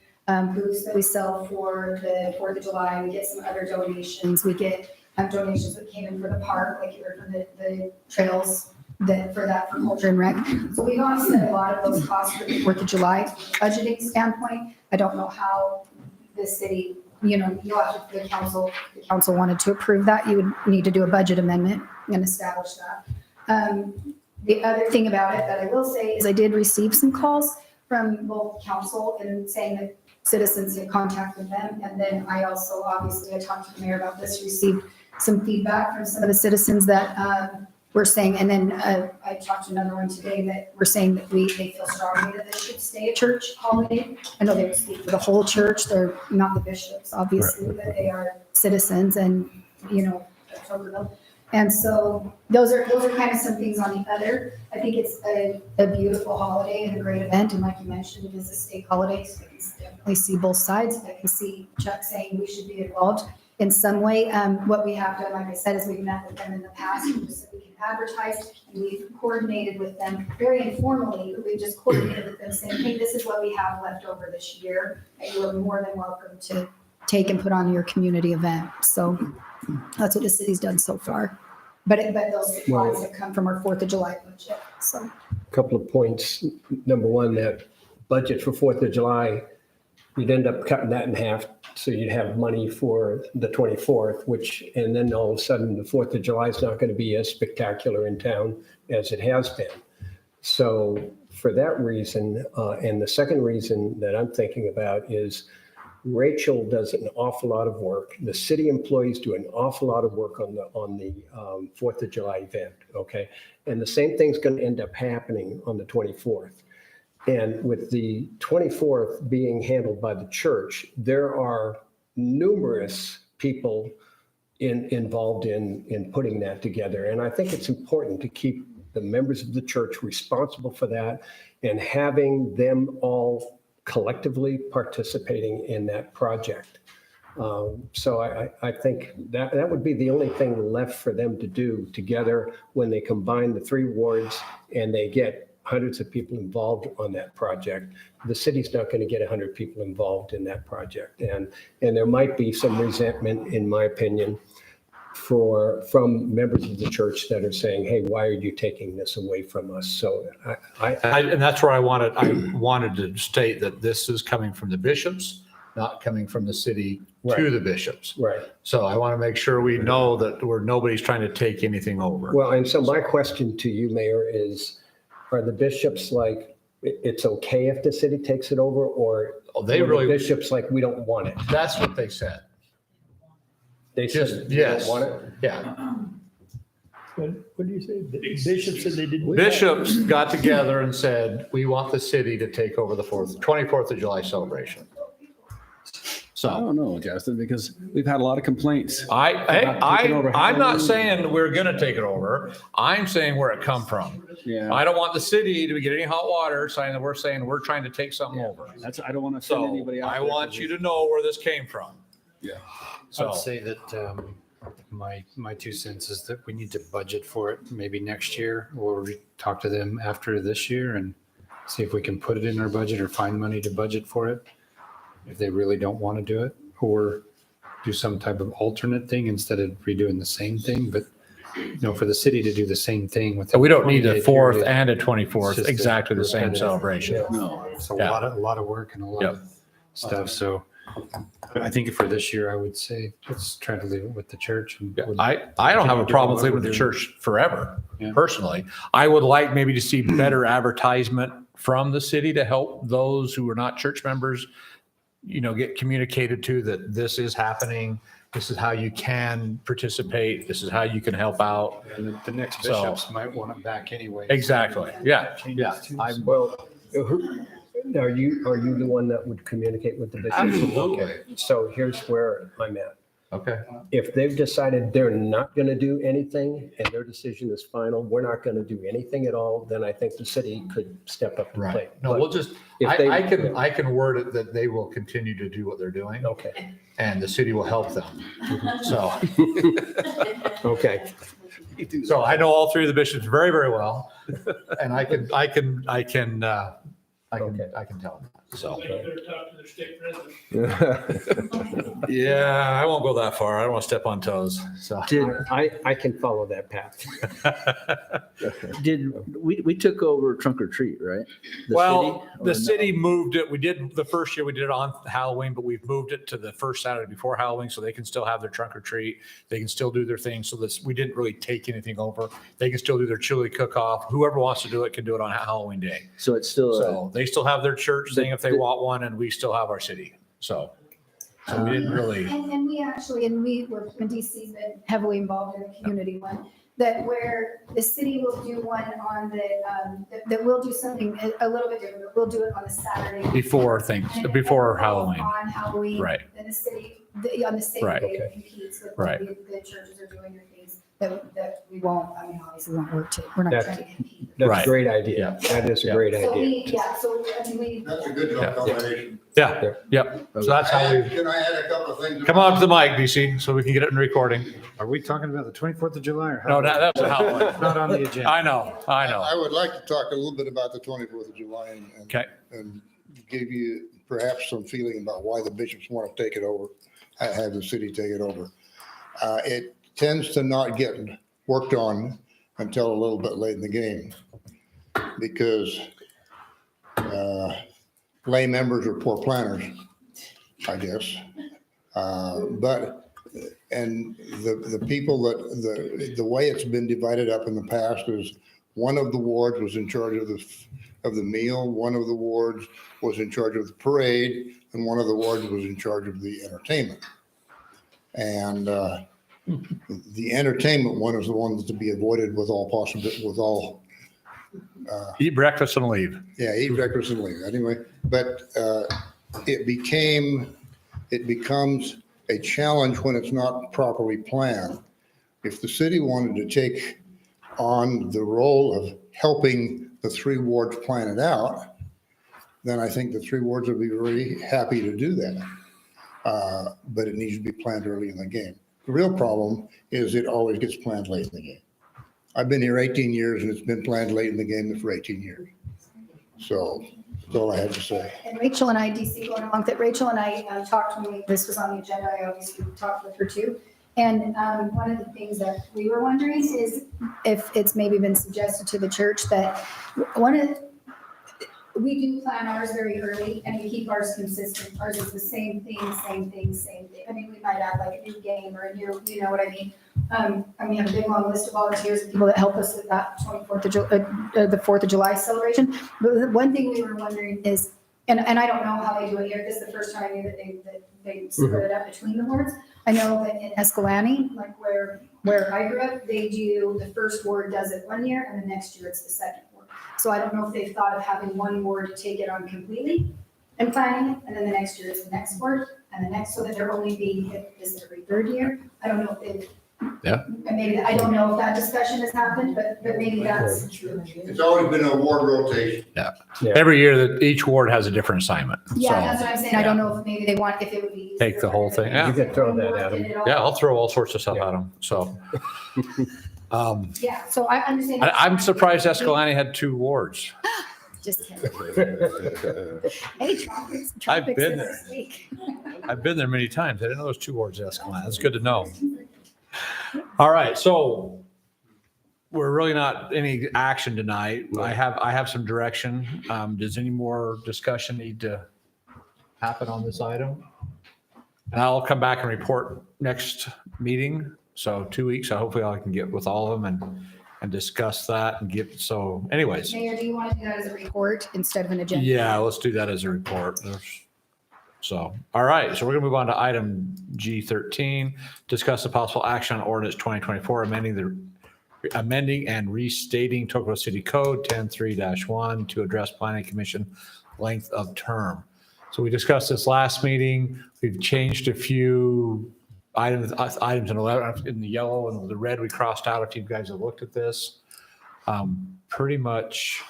booths that we sell for the 4th of July. We get some other donations. We get donations that came in for the park, like you heard from the trails for culture and rec. So we've offset a lot of those costs for the 4th of July budgeting standpoint. I don't know how the city, you'll have to, the council wanted to approve that. You would need to do a budget amendment and establish that. The other thing about it that I will say is I did receive some calls from both council and saying that citizens had contacted them. And then I also, obviously, I talked to the mayor about this, received some feedback from some of the citizens that were saying, and then I talked to another one today that were saying that they feel strongly that this should stay a church holiday. I know they would speak for the whole church. They're not the bishops, obviously, but they are citizens and, and so those are kind of some things on the other. I think it's a beautiful holiday and a great event. And like you mentioned, it is a state holiday, so I can definitely see both sides. I can see Chuck saying we should be involved in some way. What we have done, like I said, is we've met with them in the past, just so we can advertise, and we've coordinated with them very informally. We've just coordinated with them saying, hey, this is what we have left over this year, and you are more than welcome to take and put on your community event. So that's what the city's done so far. But those supplies have come from our 4th of July budget, so. A couple of points. Number one, that budget for 4th of July, you'd end up cutting that in half. So you'd have money for the 24th, and then all of a sudden the 4th of July is not going to be as spectacular in town as it has been. So for that reason, and the second reason that I'm thinking about is Rachel does an awful lot of work. The city employees do an awful lot of work on the 4th of July event, okay? And the same thing's going to end up happening on the 24th. And with the 24th being handled by the church, there are numerous people involved in putting that together. And I think it's important to keep the members of the church responsible for that and having them all collectively participating in that project. So I think that would be the only thing left for them to do together when they combine the 3 wards and they get hundreds of people involved on that project. The city's not going to get 100 people involved in that project. And there might be some resentment, in my opinion, from members of the church that are saying, hey, why are you taking this away from us? So And that's where I wanted to state that this is coming from the bishops, not coming from the city to the bishops. Right. So I want to make sure we know that nobody's trying to take anything over. Well, and so my question to you, Mayor, is, are the bishops like, it's okay if the city takes it over, or they are really, the bishops like, we don't want it? That's what they said. They said they Yes. don't want it? Yeah. What do you say? The bishop said they didn't. Bishops got together and said, we want the city to take over the 24th of July celebration. I So don't know, Justin, because we've had a lot of complaints. About taking over I'm not Halloween. saying we're going to take it over. I'm saying where it come from. Yeah, I don't want the city to get any hot water saying that we're trying to take something over. I don't want to send So anybody out. I there want 'cause you to know where this came from. Yeah. So I'd say that my 2 cents is that we need to budget for it maybe next year, or talk to them after this year and see if we can put it in our budget or find money to budget for it if they really don't want to do it, or do some type of alternate thing instead of redoing the same thing. But for the city to do the same thing with. we don't need a 20-day 4th period, and a it's 24th, just exactly the same repetitive. celebration. No. It's a Yeah. lot of work and a lot of stuff. So I think for this year, I would say let's try to leave it with the church. And I don't have a problem with Continue living with the doing church forever, Yeah. personally. I would like maybe to see better advertisement from the city to help those who are not church members, get communicated to that this is happening. This is how you can participate. This is how you can help out. And the next So- bishops might want it back anyway. Exactly. Yeah. Yeah. Changes too. Well, Are you the one that would communicate with the bishops? Absolutely. Okay. So here's where I'm at. Okay. If they've decided they're not going to do anything and their decision is final, we're not going to do anything at all, then I think the city could step up to the plate. Right. No, we'll just, if they- I can word it that they will continue to do what they're doing Okay, and the city will help them. So, okay. so I know all three of the bishops very, very well. And I can tell them. So, Better talk to the state president. yeah, I won't go that far. I don't want to step on toes. So. I can follow that path. We took over trunk or treat, right? The Well, city, or the no? city moved it. We did the first year we did it on Halloween, but we've moved it to the first Saturday before Halloween so they can still have their trunk or treat. They can still do their thing. So this, we didn't really take anything over. They can still do their chili cook-off. Whoever wants to do it can do it on Halloween day. So it's still, So they still have their church thing if they want one, and we still have our city. So we didn't really, And we actually, and we were, when DC's been heavily involved in the community one, that where the city will do one on that we'll do something a little bit different. We'll do it on the Saturday. before things, before Halloween. On Halloween. Right. Then the city, on the same Right. day it competes with Right. the churches are doing their things that we won't, I mean, obviously won't work to, we're not That's- trying to compete. That's Right. a great idea. That is a Yeah. great So idea. I mean, we. That's a good combination. Yeah, yep. So that's how we, Can I add a couple of things? come on to the mic, DC, so we can get it in recording. Are we talking about the 24th of July or? No, Halloween? that's a Halloween. It's not on the agenda. I know. I would like to talk a little bit about the 24th of July Okay. and give you perhaps some feeling about why the bishops want to take it over, have the city take it over. It tends to not get worked on until a little bit late in the game because lay members are poor planners, I guess. And the people the way it's been divided up in the past is one of the wards was in charge of the meal, one of the wards was in charge of the parade, and one of the wards was in charge of the entertainment. And the entertainment one is the one that's to be avoided with all Eat breakfast and leave. yeah, eat breakfast and leave. Anyway, but it becomes a challenge when it's not properly planned. If the city wanted to take on the role of helping the three wards plan it out, then I think the three wards would be very happy to do that. But it needs to be planned early in the game. The real problem is it always gets planned late in the game. I've been here 18 years and it's been planned late in the game for 18 years. So that's all I had to say. And Rachel and I, DC going along, that Rachel and I talked when this was on the agenda. I obviously talked with her too. And one of the things that we were wondering is if it's maybe been suggested to the church that we do plan ours very early and we keep ours consistent. Ours is the same thing. I mean, we might add like a new game or a new, you know what I mean? And we have a big long list of volunteers and people that help us with that the 4th of July celebration. But the one thing we were wondering is, and I don't know how they do it here. This is the first time I knew that they split it up between the wards. I know that in Escalante, like where I grew up, they do, the first ward does it one year and the next year it's the second ward. So I don't know if they've thought of having one ward take it on completely and planning it, and then the next year is the next ward and the next, so that they're only being hit this every third year. I don't know if they've. Yeah. And maybe, I don't know if that discussion has happened, but maybe that's true. It's always been a ward rotation. Yeah. Yeah. Every year that each ward has a different assignment. Yeah, So, that's what I'm saying. I don't know if maybe they want, if it would be. Take the whole thing, yeah. You can throw that at them. Yeah, I'll throw all sorts of stuff at them. So, Yeah, so I understand. I'm surprised Escalante had 2 wards. Just kidding. Hey, tropics been is there. this week. I've been there many times. I didn't know there was 2 wards at Escalante. That's good to know. All right, so we're really not any action tonight. I have some direction. Does any more discussion need to happen on this item? And I'll come back and report next meeting. So 2 weeks. So hopefully I can get with all of them and discuss that and get, so anyways. Mayor, do you want to do that as a report instead of an agenda? Yeah, let's do that as a report. So, all right, so we're gonna move on to item G13, discuss the possible action on ordinance 2024, amending the amending and restating Tocqueville City Code 10-3-1 to address planning commission length of term. So we discussed this last meeting. We've changed a few items in the yellow and the red we crossed out. If you guys have looked at this, pretty much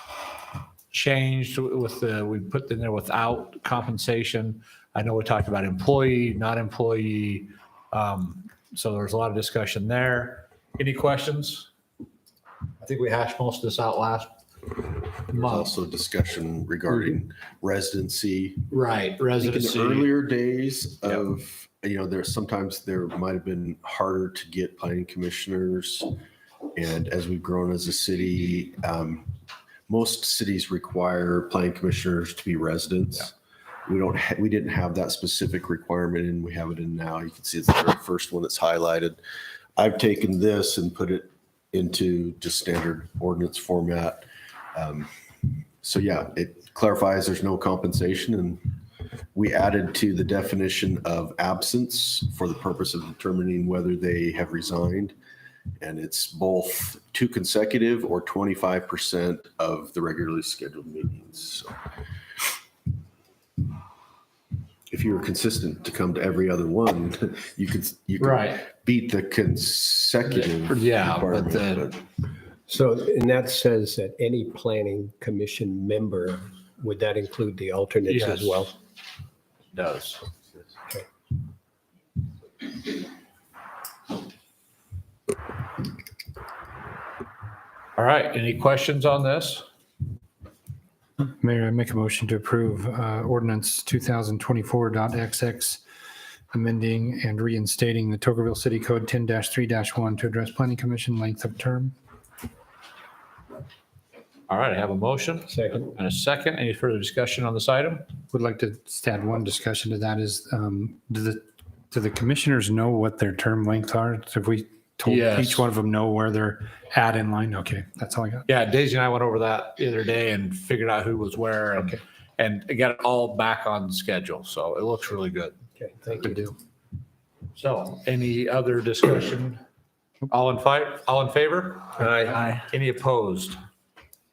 changed with we put in there without compensation. I know we talked about employee, not employee. So there's a lot of discussion there. Any questions? I think we hashed most of this out last There's month. also discussion regarding residency. Right, I think in residency. the earlier days of, sometimes there might have been harder to get planning commissioners. And as we've grown as a city, most cities require planning commissioners to be residents. We didn't have that specific requirement, and we have it in now. You can see it's the very first one that's highlighted. I've taken this and put it into just standard ordinance format. So yeah, it clarifies there's no compensation, and we added to the definition of absence for the purpose of determining whether they have resigned. And it's both 2 consecutive or 25% of the regularly scheduled meetings. So if you were consistent to come to every other one, you could Right. beat the consecutive. Yeah, but requirement, So, and that says that any planning commission member, would that include the alternates as Yes. well? Does. Okay. All right, any questions on this? Mayor, I make a motion to approve ordinance 2024.XX, amending and reinstating the Tocqueville City Code 10-3-1 to address planning commission length of term. All right, I have a motion Second. and a second. Any further discussion on this item? Would like to just add one discussion to that is, do the commissioners know what their term lengths are? So if we told Yes. each one of them know where they're at in line? Okay, that's all I got. Yeah, Daisy and I went over that the other day and figured out who was where and got it all back on schedule. So it looks really good. Okay, thank Good you. deal. So any other discussion? All in favor? Aye. Any opposed?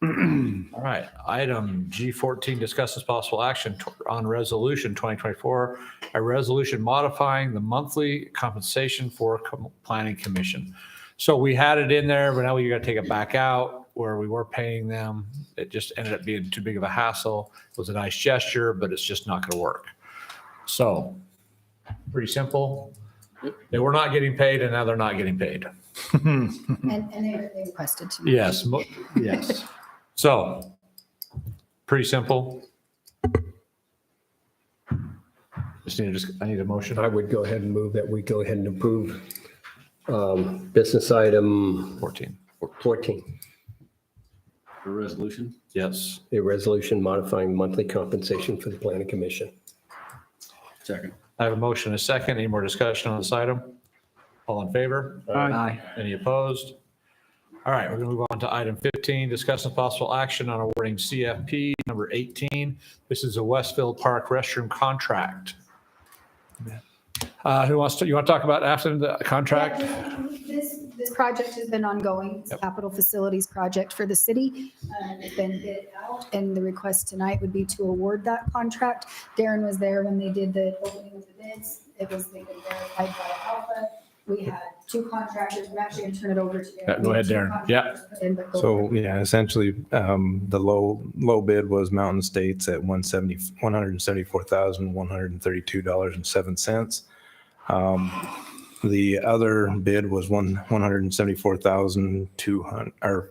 All right, item G14, discusses possible action on resolution 2024, a resolution modifying the monthly compensation for planning commission. So we had it in there, but now we got to take it back out where we were paying them. It just ended up being too big of a hassle. It was a nice gesture, but it's just not going to work. So pretty simple. They were not getting paid and now they're not getting paid. And they requested to. Yes, yes. So, pretty simple. I need a motion. I would go ahead and move that we go ahead and approve business item 14. 14, A resolution? Yes. a resolution modifying monthly compensation for the planning commission. Second. I have a motion and a second. Any more discussion on this item? All in favor? Aye. Any opposed? All right, we're going to move on to item 15, discussing possible action on awarding CFP number 18. This is a Westfield Park restroom contract. You want to talk about after the contract? This project has been ongoing. It's a capital facilities project for the city. It's been bid out, and the request tonight would be to award that contract. Darren was there when they did the opening of the bids. They've been verified by Alpha. We had 2 contractors. I'm actually going to turn it over to Darren. Go ahead, Darren. Yeah. So, yeah, essentially, the low bid was Mountain States at $174,132.07. The other bid was $174,200 or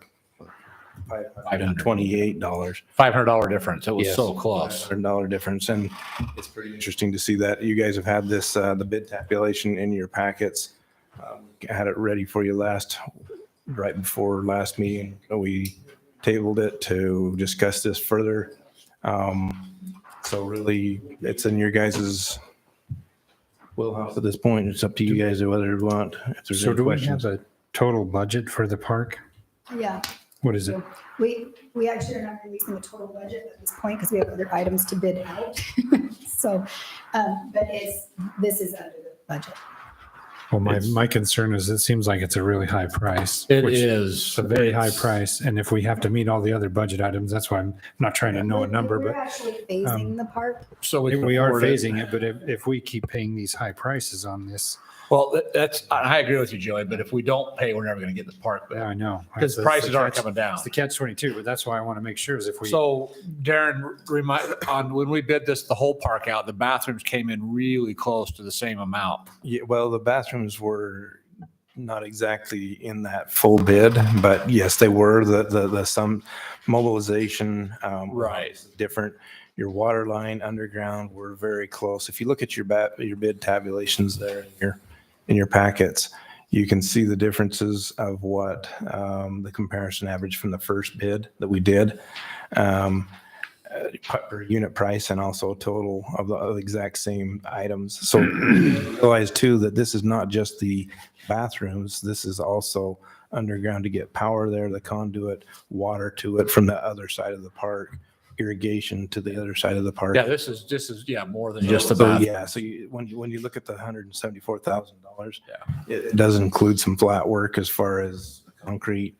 $528. $500 difference. It was Yes. so close. $500 difference. And it's pretty interesting to see that you guys have had this, the bid tabulation in your packets. I had it ready for you right before last meeting. We tabled it to discuss this further. So really, it's in your guys's wheelhouse at this point. It's up to you guys whether you want, if there's So any do we have questions. a total budget for the park? Yeah. What is it? We actually are not releasing the total budget at this point because we have other items to bid out. So, but this is under the budget. Well, my concern is it seems like it's a really high price. It which is. It's a very high price. And if we have to meet all the other budget items, that's why I'm not trying to know a number, We're but actually phasing the part. So we can we are afford it. phasing it. But if we keep paying these high prices on this, Well, that's, I agree with you, Joey, but if we don't pay, we're never going to get the park yeah, back. I know. Because That's prices the aren't catch- coming down. It's the catch 22, but that's why I want to make sure is if we. So Darren, when we bid this, the whole park out, the bathrooms came in really close to the same amount. Yeah, well, the bathrooms were not exactly in that full bid, but yes, they were. The some mobilization Right. was different. Your water line underground were very close. If you look at your bid tabulations there in your packets, you can see the differences of what the comparison average from the first bid that we did. Per unit price and also total of the exact same items. So realize too that this is not just the bathrooms, this is also underground to get power there, the conduit, water to it from the other side of the park, irrigation to the other side of the park. Yeah, this is more than just the So, bathroom. yeah, so when you look at the $174,000, it does include some flat work as far as concrete,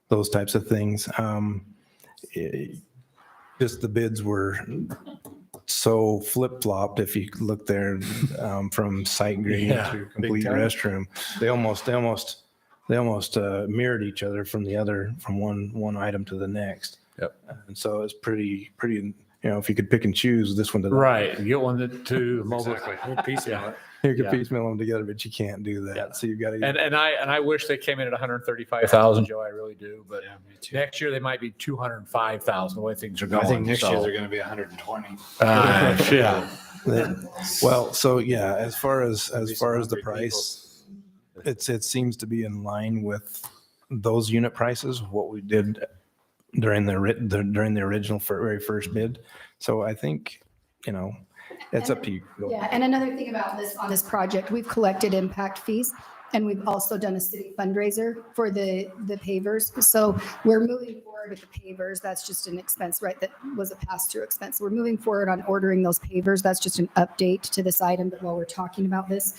those types of things. Just the bids were so flip-flopped. If you look there, from site grading Yeah, to big complete time. restroom, they almost mirrored each other from one item to the next. Yep. And so it's pretty, if you could pick and choose this one to that. Right. You get one to mobile. Exactly. We'll piecemeal it. You could Yeah. piecemeal them together, but you can't do that. Yeah. So you've got to. And I wish they came in at 135,000, Joe, I really do, but Yeah, me too. next year they might be 205,000, the way things are going. I think next year so. they're going to be 120. Yeah. Well, so yeah, as far as Maybe some the hungry price, it seems to be in line with those unit prices, what we did during the original very first bid. So I think, it's up to you. Go. Yeah, and another thing about on this project, we've collected impact fees and we've also done a city fundraiser for the pavers. So we're moving forward with the pavers. That's just an expense, right? That was a pass-through expense. We're moving forward on ordering those pavers. That's just an update to this item, but while we're talking about this,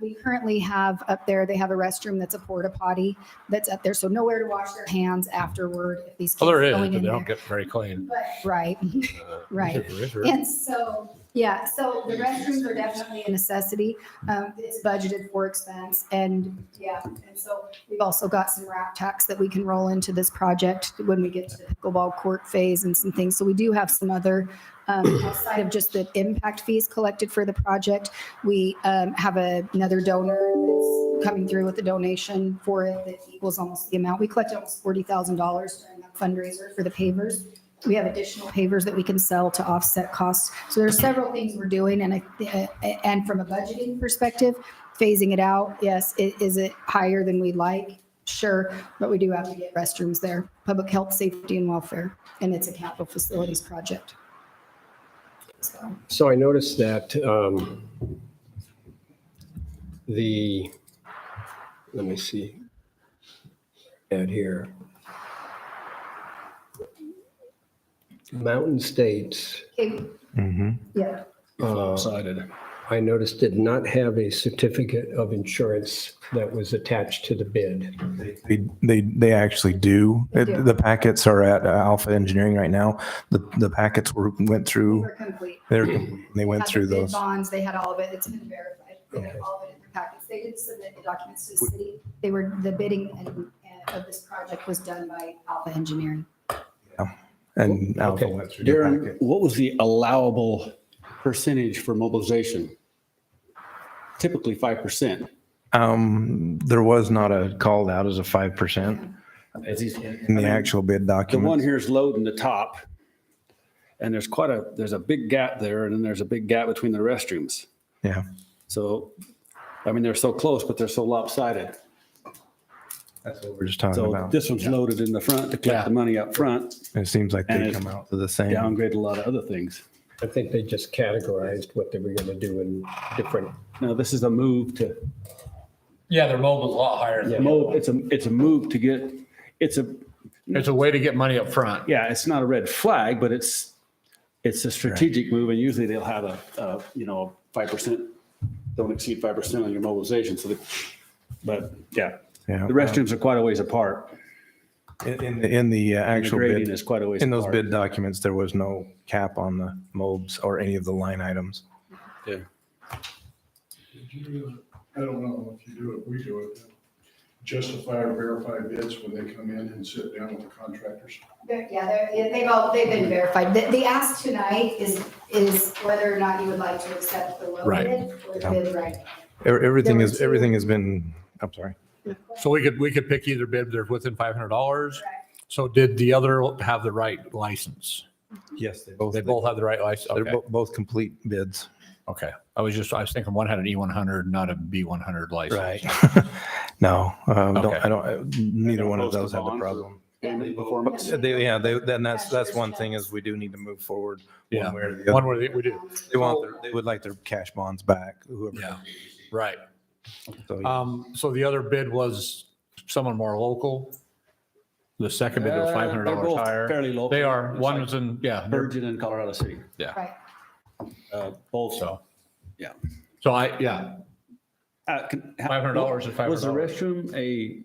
we currently have up there, they have a restroom that's a porta potty that's up there. So nowhere to wash their hands afterward if these kids Well, there is, going but in they there. don't get very clean. But, right, right. And so, yeah, so the restrooms are definitely a necessity. It's budgeted for expense and yeah. And so we've also got some rack tacks that we can roll into this project when we get to the pickleball court phase and some things. So we do have some other, outside of just the impact fees collected for the project. We have another donor that's coming through with a donation for it that equals almost the amount. We collected almost $40,000 during that fundraiser for the pavers. We have additional pavers that we can sell to offset costs. So there's several things we're doing and from a budgeting perspective, phasing it out, yes, is it higher than we'd like? Sure, but we do have to get restrooms there, public health, safety and welfare, and it's a capital facilities project. So I noticed that let me see, add here. Mountain States, Okay, Mm-hmm. yeah, Lopsided. I noticed did not have a certificate of insurance that was attached to the bid. They actually do. They do. The packets are at Alpha Engineering right now. The packets went through. we're complete. They went Had the through bid those. Bonds, they had all of it, it's been verified, they had all of it in their packets, they did submit the documents to the city. The bidding of this project was done by Alpha Engineering. And Alpha Okay. went through the Darren, packet. what was the allowable percentage for mobilization? Typically 5%. There was not a called out as a 5% in the actual bid The one document. here is loading the top. And there's a big gap there and then there's a big gap between the restrooms. Yeah. So, they're so close, but they're so lopsided. That's what we're just talking So about. this one's loaded in the front to Yeah. collect the money up front, It seems like and they it's come out to the same. downgrade a lot of other things. I think they just categorized what they were going to do in different. Now, this is a move to, Yeah, their mobile's a lot higher. it's a move to get, it's It's a way to get money up front. yeah, it's not a red flag, but it's a strategic move, and usually they'll have a 5% don't exceed 5% on your mobilization. So, but yeah, Yeah. the restrooms are quite a ways apart. In the And the actual grading bid, is quite a ways in those apart. bid documents, there was no cap on the MOBs or any of the line items. I don't know if you do it, we do it. Justify or verify bids when they come in and sit down with the contractors. They've been verified. The ask tonight is whether or not you would like to accept the low Right. bid or the bid right. Everything There is, were two- everything has been, I'm sorry. So we could pick either bid, they're within $500. So did the other have the right license? Yes, They both have the right license? They're Okay. both complete bids. Okay. I was thinking one had an E100, not a B100 license. Right. No, Okay. neither one of Post a those have the bond for problem. payment performance. Then that's one thing is we do need to move forward. Yeah, One way or the one other. where we do. They would like their cash bonds back, whoever. Yeah, right. So, So the other bid was someone more local. The second bid was They're $500 both higher. fairly local. They are. It's One like was in, yeah. they're- Virgin and Colorado City. Right. Both. So, Yeah. so $500 is $500. Was the restroom a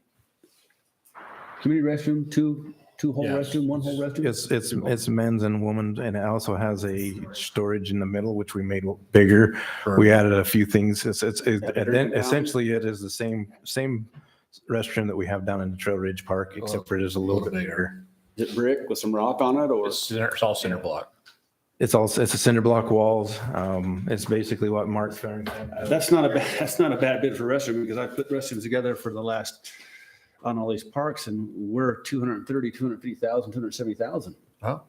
community restroom, two whole Yes. restroom, one whole restroom? it's men's and women's, and it also has a storage in the middle, which we made bigger. Sure. We added a few things. And bigger then down. essentially it is the same restroom that we have down in the Trail Ridge Park, except for it is a little bit bigger. Is it brick with some rock on it or? It's all cinder block. It's a cinder block walls. It's basically what Mark Farrington. That's not a bad bid for restroom because I put restrooms together for the last, on all these parks and we're 230, 250,000, 270,000.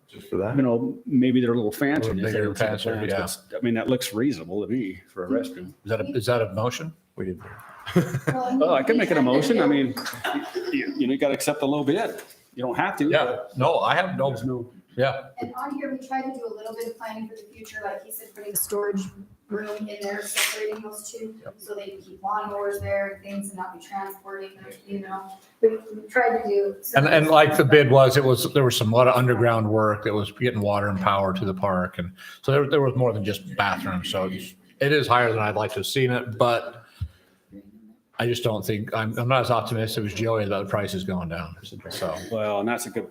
Just for that. You know, maybe they're a little fancy. A little bigger and fancier, yeah. I mean, that looks reasonable to me for a restroom. Is that a motion? We did. Oh, I can make an emotion. I mean, you got to accept a low bid. You don't have to. Yeah, but no, I have no, There's no, yeah. And on here, we try to do a little bit of planning for the future, like he said, putting a storage room in there, separating those two, so they can keep lawnmowers there and things and not be transporting them, you know. We tried to do. And like the bid was, there was a lot of underground work that was getting water and power to the park. And so there was more than just bathrooms. So it is higher than I'd like to have seen it, but I just don't think, I'm not as optimistic as Joey about the prices going down. So, well, and that's a good,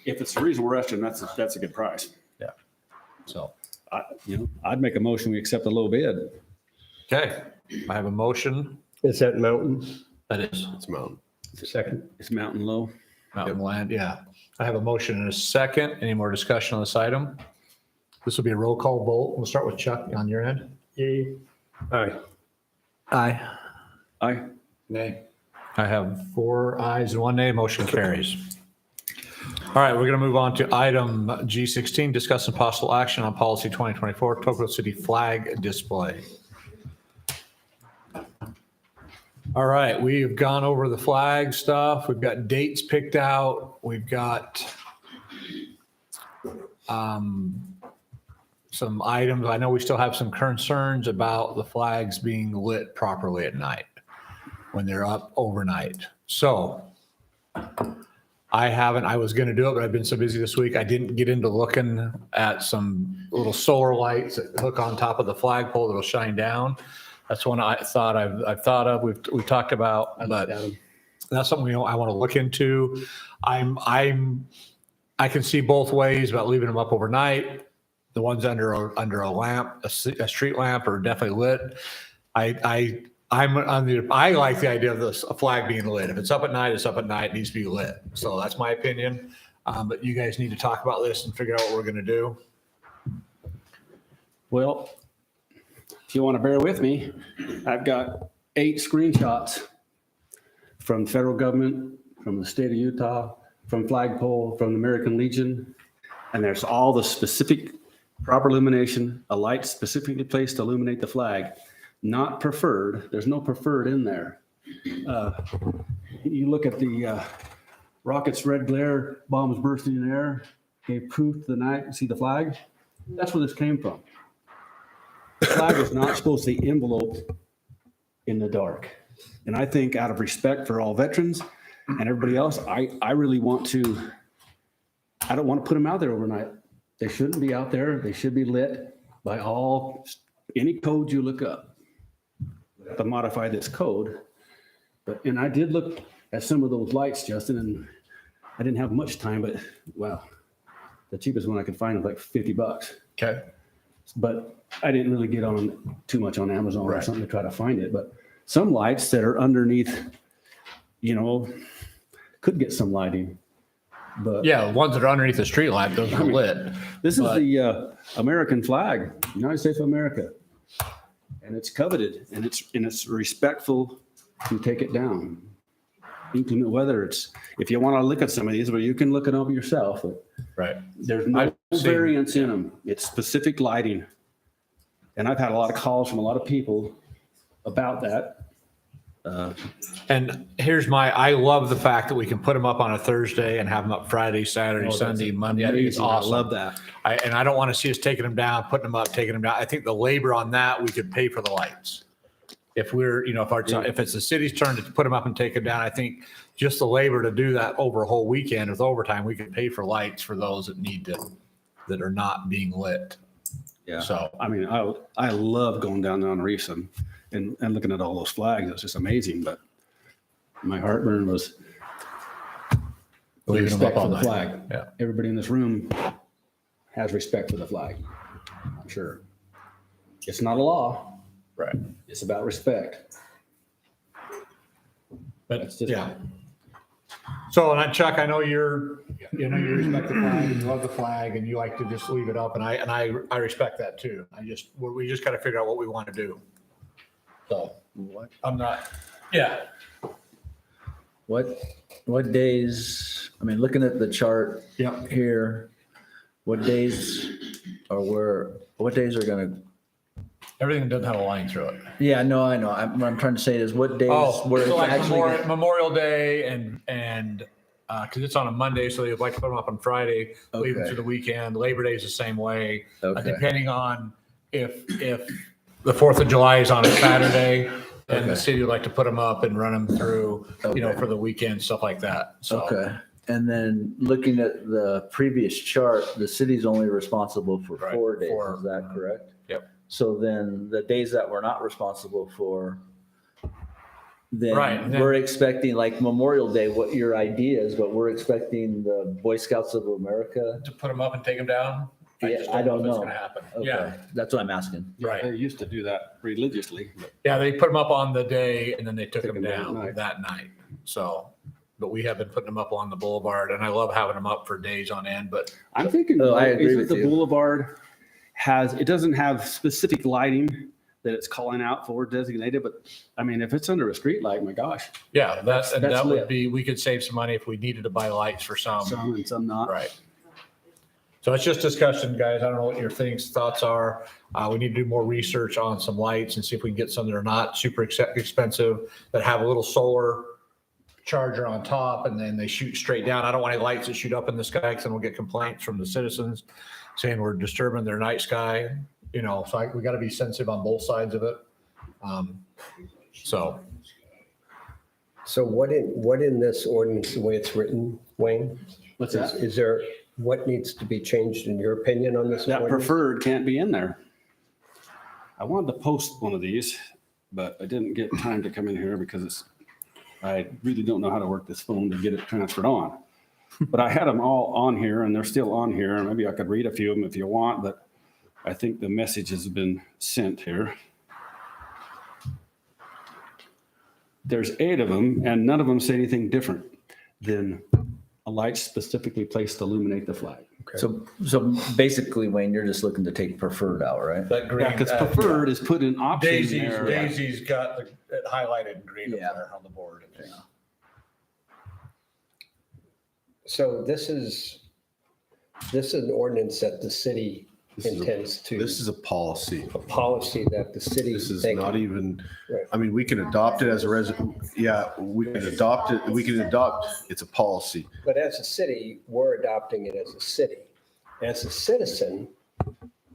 if it's a reasonable restroom, that's a good price. so, I'd make a motion, we accept the low bid. okay. I have a motion. Is that mountain? That is It's mountain. Second. It's Mountain Low. Mountain Land, yeah. I have a motion and a second. Any more discussion on this item? This will be a roll call vote. We'll start with Chuck on your end. Yay. Aye. Aye. Aye. Nay. I have 4 ayes and 1 nay. Motion carries. All right, we're going to move on to item G16, discuss some possible action on policy 2024, Toccoa City flag display. All right, we've gone over the flag stuff. We've got dates picked out. We've got some items. I know we still have some concerns about the flags being lit properly at night when they're up overnight. So I was going to do it, but I've been so busy this week. I didn't get into looking at some little solar lights that hook on top of the flagpole that'll shine down. That's one I've thought of. We've talked about, but that's something I want to look into. I can see both ways about leaving them up overnight. The ones under a lamp, a street lamp, are definitely lit. I like the idea of a flag being lit. If it's up at night, it's up at night. It needs to be lit. So that's my opinion. But you guys need to talk about this and figure out what we're going to do. Well, if you want to bear with me, I've got 8 screenshots from the federal government, from the state of Utah, from Flagpole, from the American Legion, and there's all the specific proper illumination, a light specifically placed to illuminate the flag, not preferred. There's no preferred in there. You look at the rockets, red glare, bombs bursting in the air, gave proof to the night. See the flag? That's where this came from. The flag is not supposed to be enveloped in the dark. And I think out of respect for all veterans and everybody else, I really want to, I don't want to put them out there overnight. They shouldn't be out there. They should be lit by any code you look up. to modify this code. But, and I did look at some of those lights, Justin, and I didn't have much time, but wow, the cheapest one I could find was like $50. Okay. But I didn't really get on too much on Amazon or Right. something to try to find it. But some lights that are underneath, you know, could get some lighting. But Yeah, the ones that are underneath the street lamp, those are lit. this is but- the American flag, United States of America. And it's coveted and it's respectful to take it down. Inclement whether it's, if you want to look at some of these, but you can look it up yourself. But Right. there's no I've seen- variance in them. It's specific lighting. And I've had a lot of calls from a lot of people about that. And here's I love the fact that we can put them up on a Thursday and have them up Friday, Saturday, Sunday, Monday. I think it's Amazing. I awesome. love that. And I don't want to see us taking them down, putting them up, taking them down. I think the labor on that, we could pay for the lights. If we're, if it's the city's turn to put them up and take them down, I think just the labor to do that over a whole weekend with overtime, we could pay for lights for those that are not being lit. Yeah. So, I mean, I love going down on Reefs and looking at all those flags. It's just amazing. But my heartburn was the Leaving them respect up for all the night. flag. Yeah. Everybody in this room has respect for the flag. I'm sure. It's not a law. right. It's about respect. But That's just- yeah. So, and Chuck, I know you respect the flag and you love the flag and you like to just leave it up, and I respect that too. We just got to figure out what we want to do. So I'm not, yeah. What days, I mean, looking at the chart Yep. here, what days are gonna, Everything doesn't have a line through it. yeah, no, I know. What I'm trying to say is what days where it's So like actually. Memorial Day and because it's on a Monday, so they'd like to put them up on Friday, leave them Okay. through the weekend. Labor Day is the same way. Okay. Depending on if the 4th of July is on a Saturday, then the Okay. city would like to put them up and run them through, Okay. for the weekend, stuff like that. So, Okay. And then looking at the previous chart, the city's only responsible for Right, 4 days. for- Is that correct? Yep. So then the days that we're not responsible for, Right, then then- we're expecting like Memorial Day, what your idea is, but we're expecting the Boy Scouts of America. to put them up and take them down? Yeah, just I don't if it's know. gonna happen. Okay, Yeah, that's what I'm asking. right. They used to do that religiously. But Yeah, they put them up on the day and then they took Took them 'em down down at night. that night. So, but we have been putting them up on the boulevard and I love having them up for days on end, but I'm thinking, Oh, I agree isn't with the you. boulevard it doesn't have specific lighting that it's calling out for designated, but I mean, if it's under a street light, my gosh, yeah, That's that would lit. be, we could save some money if we needed to buy lights for some. some and some not. Right. So it's just discussion, guys. I don't know what your thoughts are. We need to do more research on some lights and see if we can get some that are not super expensive, that have a little solar charger on top and then they shoot straight down. I don't want any lights that shoot up in the sky because then we'll get complaints from the citizens saying we're disturbing their night sky, so we got to be sensitive on both sides of it. So, So what in this ordinance, the way it's written, Wayne? What's that? Is there, what needs to be changed in your opinion on this? That ordinance? preferred can't be in there. I wanted to post one of these, but I didn't get time to come in here because I really don't know how to work this phone to get it transferred on. But I had them all on here and they're still on here. And maybe I could read a few of them if you want, but I think the message has been sent here. There's 8 of them and none of them say anything different than a light specifically placed to illuminate the flag. So basically, Wayne, you're just looking to take preferred out, right? that green. Yeah, because preferred is put in option there. Daisy's got it highlighted in green up Yeah. there on the board. So this is an ordinance that the city intends to, This is a policy. a policy that the city. This is they not can- even, Right. I mean, we can adopt it as a we can adopt it, it's a policy. But as a city, we're adopting it as a city. As a citizen,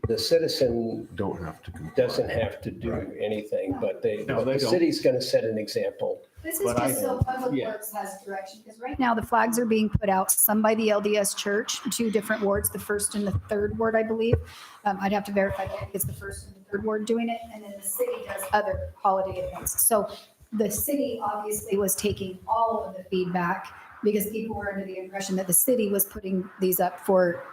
the citizen Don't have to comply. doesn't have to do anything, but No, they the don't. city's going to set an example This is But I just so have- Public yeah. Works has direction, because right now the flags are being put out, some by the LDS Church, 2 different wards, the 1st and the 3rd ward, I believe. I'd have to verify that it's the 1st and the 3rd ward doing it, and then the city does other holiday events. So the city obviously was taking all of the feedback because people were under the impression that the city was putting these up for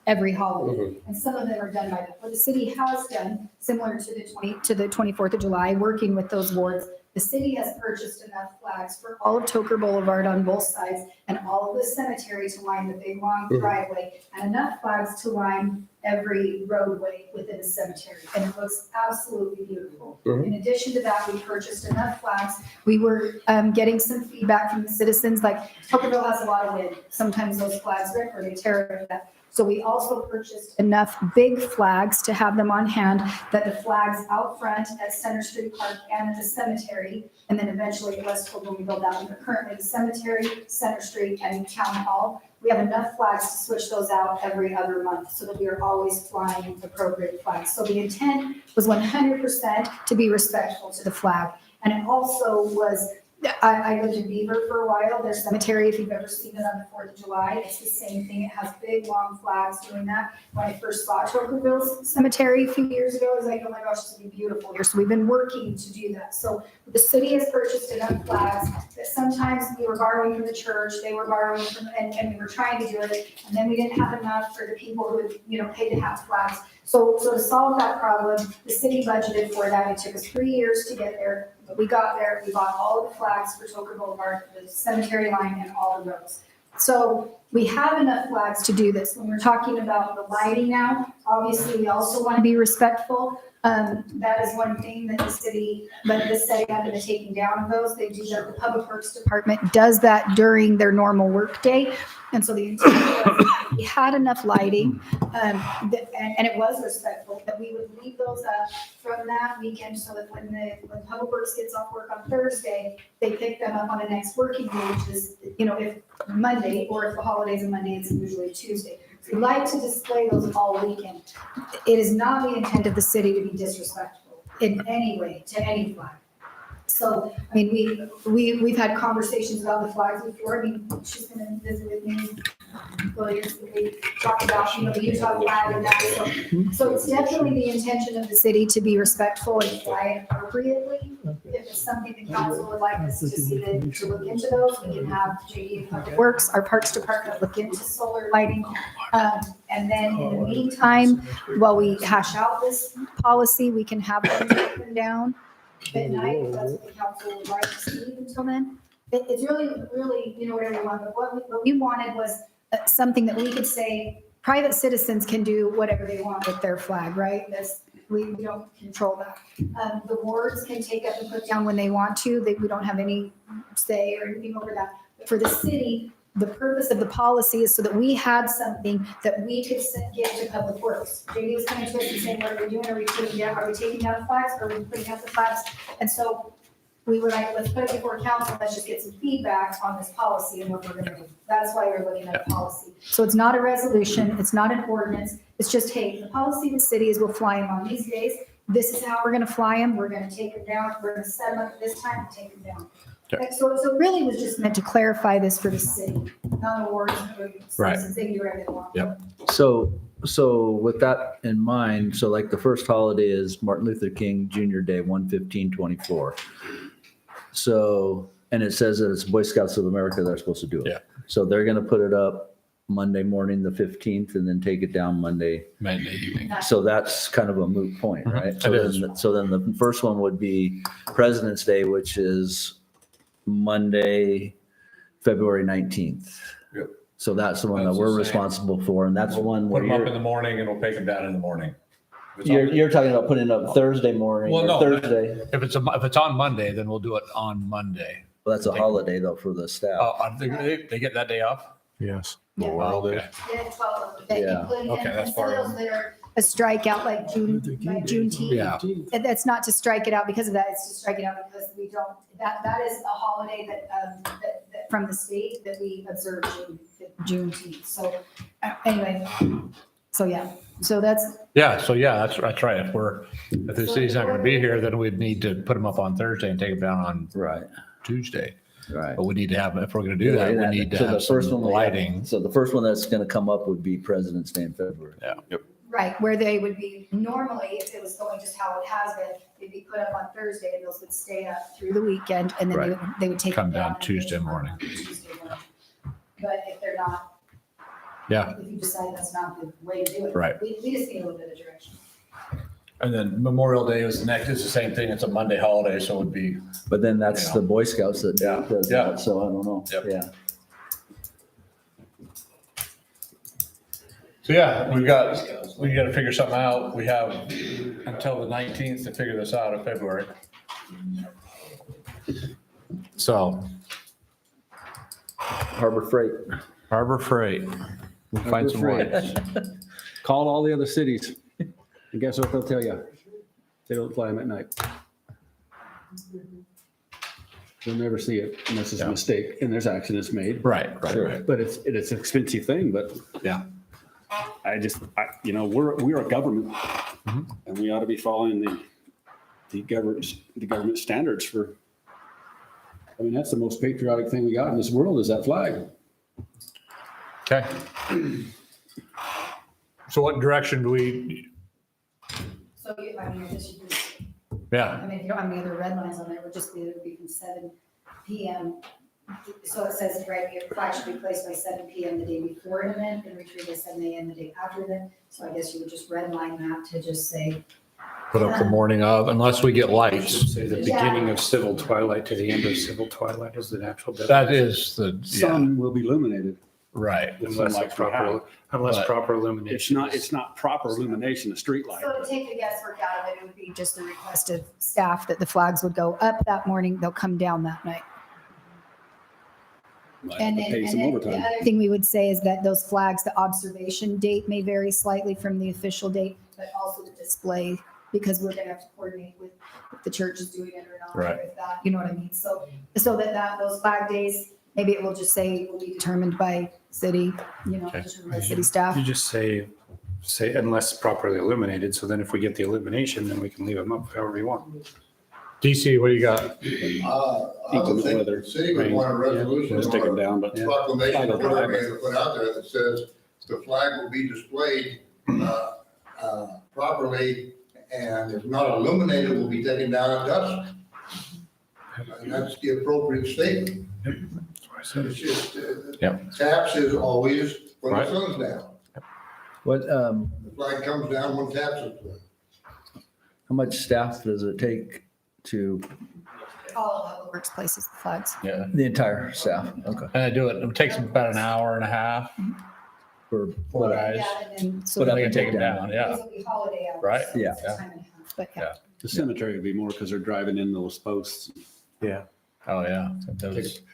every holiday. And some of them are done by that. What the city has done, similar to the 24th of July, working with those wards, the city has purchased enough flags for all of Toker Boulevard on both sides and all of the cemetery to line the big long driveway, and enough flags to line every roadway within the cemetery. And it looks absolutely beautiful. In addition to that, we purchased enough flags. We were getting some feedback from the citizens, like Tokerville has a lot of wind. Sometimes those flags rip or they tear it. So we also purchased enough big flags to have them on hand, that the flags out front at Center Street Park and at the cemetery, and then eventually at Westfield when we build that one. But currently the cemetery, Center Street, and Town Hall, we have enough flags to switch those out every other month so that we are always flying appropriate flags. So the intent was 100% to be respectful to the flag. And it also was, I lived in Beaver for a while. Their cemetery, if you've ever seen it on the 4th of July, it's the same thing. It has big, long flags doing that. When I first saw Tokerville's cemetery a few years ago, I was like, oh my gosh, this would be beautiful here. So we've been working to do that. So the city has purchased enough flags that sometimes we were borrowing from the church, they were borrowing from, and we were trying to do it. And then we didn't have enough for the people who had, paid to have flags. So to solve that problem, the city budgeted for that. It took us 3 years to get there. But we got there, we bought all of the flags for Toker Boulevard, the cemetery line, and all the roads. So we have enough flags to do this. When we're talking about the lighting now, obviously we also want to be respectful. That is one thing that the city, but the setting up and the taking down of those, they do that. The Public Works Department does that during their normal workday. And so the intent was we had enough lighting, and it was respectful, that we would leave those up from that weekend so that when Public Works gets off work on Thursday, they pick them up on the next working day, which is, if Monday, or if the holiday's a Monday, it's usually Tuesday. We like to display those all weekend. It is not the intent of the city to be disrespectful in any way to any flag. So, I mean, we've had conversations about the flags before. I mean, she's going to visit with me. Well, we talked about, the Utah flag and that. So it's definitely the intention of the city to be respectful and fly appropriately. If it's something the council would like us to see, to look into those, we can have JD and Public Works, our Parks Department, look into solar lighting. And then in the meantime, while we hash out this policy, we can have them take them down at night, if that's what the council would like to see until then. It's really, whatever you want, but what we wanted was something that we could say, private citizens can do whatever they want with their flag, right? We don't control that. The wards can take up and put down when they want to, we don't have any say or anything over that. But for the city, the purpose of the policy is so that we had something that we could give to Public Works. JD was coming to us and saying, what are we doing? Are we taking down the flags? Are we putting out the flags? And so we were like, let's put it before council. Let's just get some feedback on this policy and what we're going to do. That's why we're looking at a policy. So it's not a resolution. It's not an ordinance. It's just, hey, the policy of the city is we'll fly them on these days. This is how we're going to fly them. We're going to take them down. We're going to set them up at this time and take them down. Okay. So it really was just meant to clarify this for the city, not awards. Right. They can do whatever they want. Yep. So with that in mind, so like the first holiday is Martin Luther King Jr. Day, 1/15/24. So, and it says that it's Boy Scouts of America that are supposed to do it. Yeah. So they're going to put it up Monday morning, the 15th, and then take it down Monday. Evening. So that's kind of a moot point, right? It is. So then the first one would be President's Day, which is Monday, February 19th. Yep. So that's the one that That's we're the same. responsible for, and that's the one Put where them up in you're, the morning and we'll take them down in the morning. you're talking about putting it up Thursday morning Well, or no, Thursday. if it's on Monday, then we'll do it on Monday. Well, that's a holiday though for the staff. They get that day off? Yes. Yeah. Memorial Day. Yeah, 12 of them. Yeah. Including- Okay, that's and some of far. those that are a strikeout like Juneteenth. Yeah. And that's not to strike it out because of that, it's to strike it out because we don't, that is a holiday that from the state that we observe Juneteenth. So anyway, so yeah. So that's, Yeah, so yeah, that's right. If the city's not gonna be here, then we'd need to put them up on Thursday and take them down on Right, Tuesday. right. But we need to have, if we're gonna do that, we need to So the have some first one we have- lighting. So the first one that's gonna come up would be President's Day in February. Yeah. right, where they would be, normally, if it was going just how it has been, they'd be put up on Thursday and those would stay up through the weekend and then they would take Come them down on Tuesday morning. Tuesday morning. But if they're not, Yeah, if you decide that's not the way to do it. Right. We just need a little bit of direction. and then Memorial Day is next, it's the same thing. It's a Monday holiday, so it would be, But then that's the Boy Scouts that Yeah, does yeah. that, so I don't know. Yep. Yeah. so yeah, we gotta figure something out. We have until the 19th to figure this out in February. So Harbor Freight. Harbor Freight, we'll find some Harbor lights. Call all the other cities. And guess what they'll tell you? They don't fly them at night. You'll never see it unless it's a mistake and there's accidents made. Right, right. But it's an expensive thing, but Yeah. we're a government and we ought to be following the government standards for, I mean, that's the most patriotic thing we got in this world is that flag. Okay. So what direction do we, So, I mean, this should be, yeah, I mean, if you don't have any other red lines on there, it would just be, it would be from 7 PM. So it says, right, your flag should be placed by 7 PM the day before an event and retrieved by 7 AM the day after an event. So I guess you would just red line that to just say, put up the morning of, unless we get lights. Say the beginning of civil twilight to the end of civil twilight is the natural. That is the, yeah, Sun will be illuminated. right. Unless Like we have. proper illumination. It's not proper illumination, a street light. so to take the guesswork out of it, it would be just the request of staff that the flags would go up that morning, they'll come down that night. And then, Pay some the overtime. other thing we would say is that those flags, the observation date may vary slightly from the official date, but also the display, because we're gonna have to coordinate with if the church is doing it or not, or Right. if that, you know what I mean? So that those flag days, maybe it will just say will be determined by city, Okay. determined by city staff. You just say unless properly illuminated. So then if we get the illumination, then we can leave them up however you want. DC, what do you got? I would think the city would want a resolution Let's take them or down, but proclamation or whatever they put out there that says the flag will be displayed properly, and if not illuminated, will be taken down at dusk. And that's the appropriate statement. It's just, taps is always when the Right. sun's down. What, The flag comes down when taps is down. how much staff does it take to, All of Public Works places the flags. Yeah. the entire staff? Okay. And I do it, it takes about an hour and a half, For, 4 guys. Yeah, and then, so But then these they can take them down, yeah. will be holiday hours. Right. so Yeah. it's a time and a half, But yeah. the cemetery would be more because they're driving in those posts. Yeah. Oh, yeah.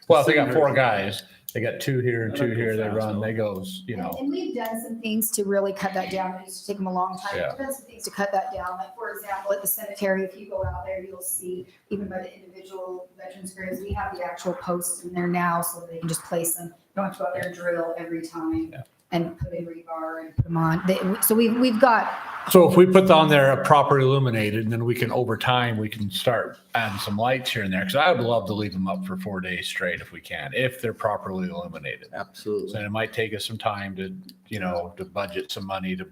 Well, if they got 4 guys, they got 2 here and 2 here, they run, they goes, And we've done some things to really cut that down. It used to take them a long time. Yeah. We've done some things to cut that down. Like, for example, at the cemetery, if you go out there, you'll see, even by the individual veterans graves, we have the actual posts in there now so they can just place them. You don't have to go out there and drill every time Yeah. and put in rebar and put them on. So we've got, So if we put on there a proper illuminated, and then we can, over time, we can start adding some lights here and there. Cause I would love to leave them up for 4 days straight if we can, if they're properly illuminated. absolutely. So it might take us some time to, to budget some money to,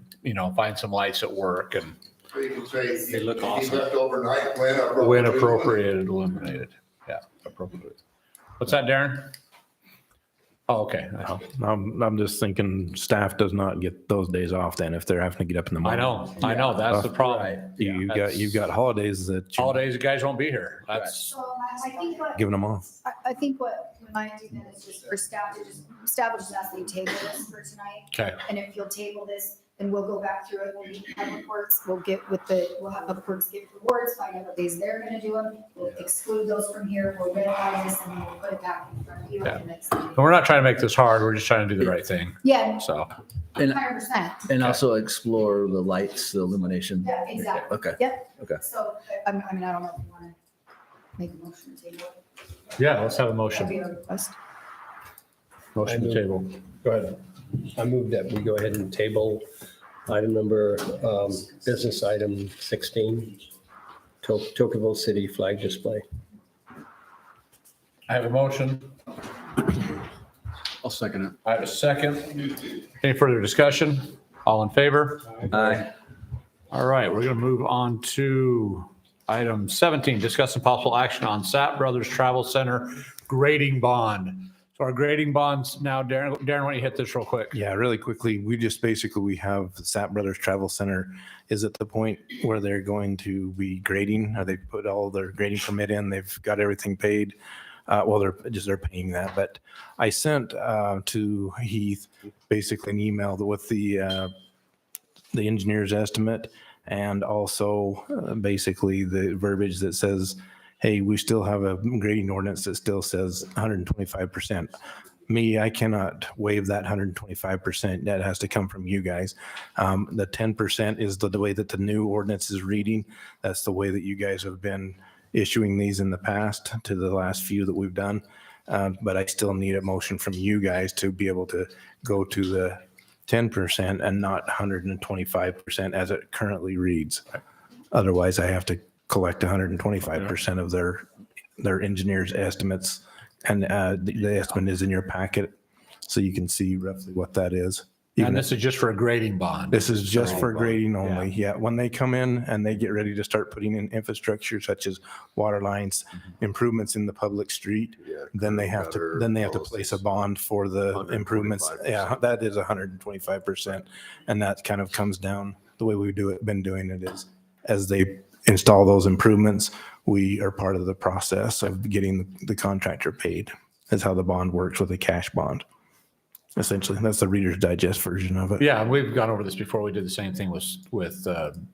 find some lights at work and So you can say, They look if awesome. you left overnight, when appropriate. when appropriated, illuminated. Yeah, appropriate. What's that, Darren? Oh, okay. I'm just thinking staff does not get those days off then if they're having to get up in the I morning. know, that's the problem. Right. You've got holidays that you're Holidays, the guys won't be here. That's, so I think what. giving them off. I think what we might do then is just for staff to staff will just ask that you table this for tonight. okay. And if you'll table this, then we'll go back through it. We'll meet Public Works. We'll have Public Works get rewards, find out what days they're gonna do them. We'll exclude those from here. We'll redline this and then we'll put it back in front of you at the next meeting. And we're not trying to make this hard. We're just trying to do the right thing. Yeah, So, And, 100%. and also explore the lights, the illumination. Yeah, exactly. Okay. Yep. Okay. So, I mean, I don't know if you wanna make a motion to table it. yeah, let's have a That'd motion. be a request. Motion to table. Go ahead. I move that we go ahead and table Item number, business item 16, Tocqueville City flag display. I have a motion. I'll second it. I have a second. Any further discussion? All in favor? Aye. All right, we're going to move on to item 17, discuss some possible action on Sapp Brothers Travel Center grading bond. So our grading bonds now, Darren, why don't you hit this real quick? Yeah, really quickly, we have the Sapp Brothers Travel Center is at the point where they're going to be grading, or they put all their grading permit in, they've got everything paid. Well, they're paying that, but I sent to Heath basically an email with the engineer's estimate and also basically the verbiage that says, hey, we still have a grading ordinance that still says 125%. Me, I cannot waive that 125%. That has to come from you guys. The 10% is the way that the new ordinance is reading. That's the way that you guys have been issuing these in the past to the last few that we've done. But I still need a motion from you guys to be able to go to the 10% and not 125% as it currently reads. Otherwise, I have to collect 125% of their engineer's estimates. And the estimate is in your packet, so you can see roughly what that is. And this is just for a grading bond. This is just for grading only. Yeah. When they come in and they get ready to start putting in infrastructure such as water lines, improvements in the public street, then they have to place a bond for the improvements. Yeah, that is 125%. And that kind of comes down the way we've been doing it is as they install those improvements, we are part of the process of getting the contractor paid. That's how the bond works with a cash bond. Essentially, that's the Reader's Digest version of it. Yeah, we've gone over this before. We did the same thing with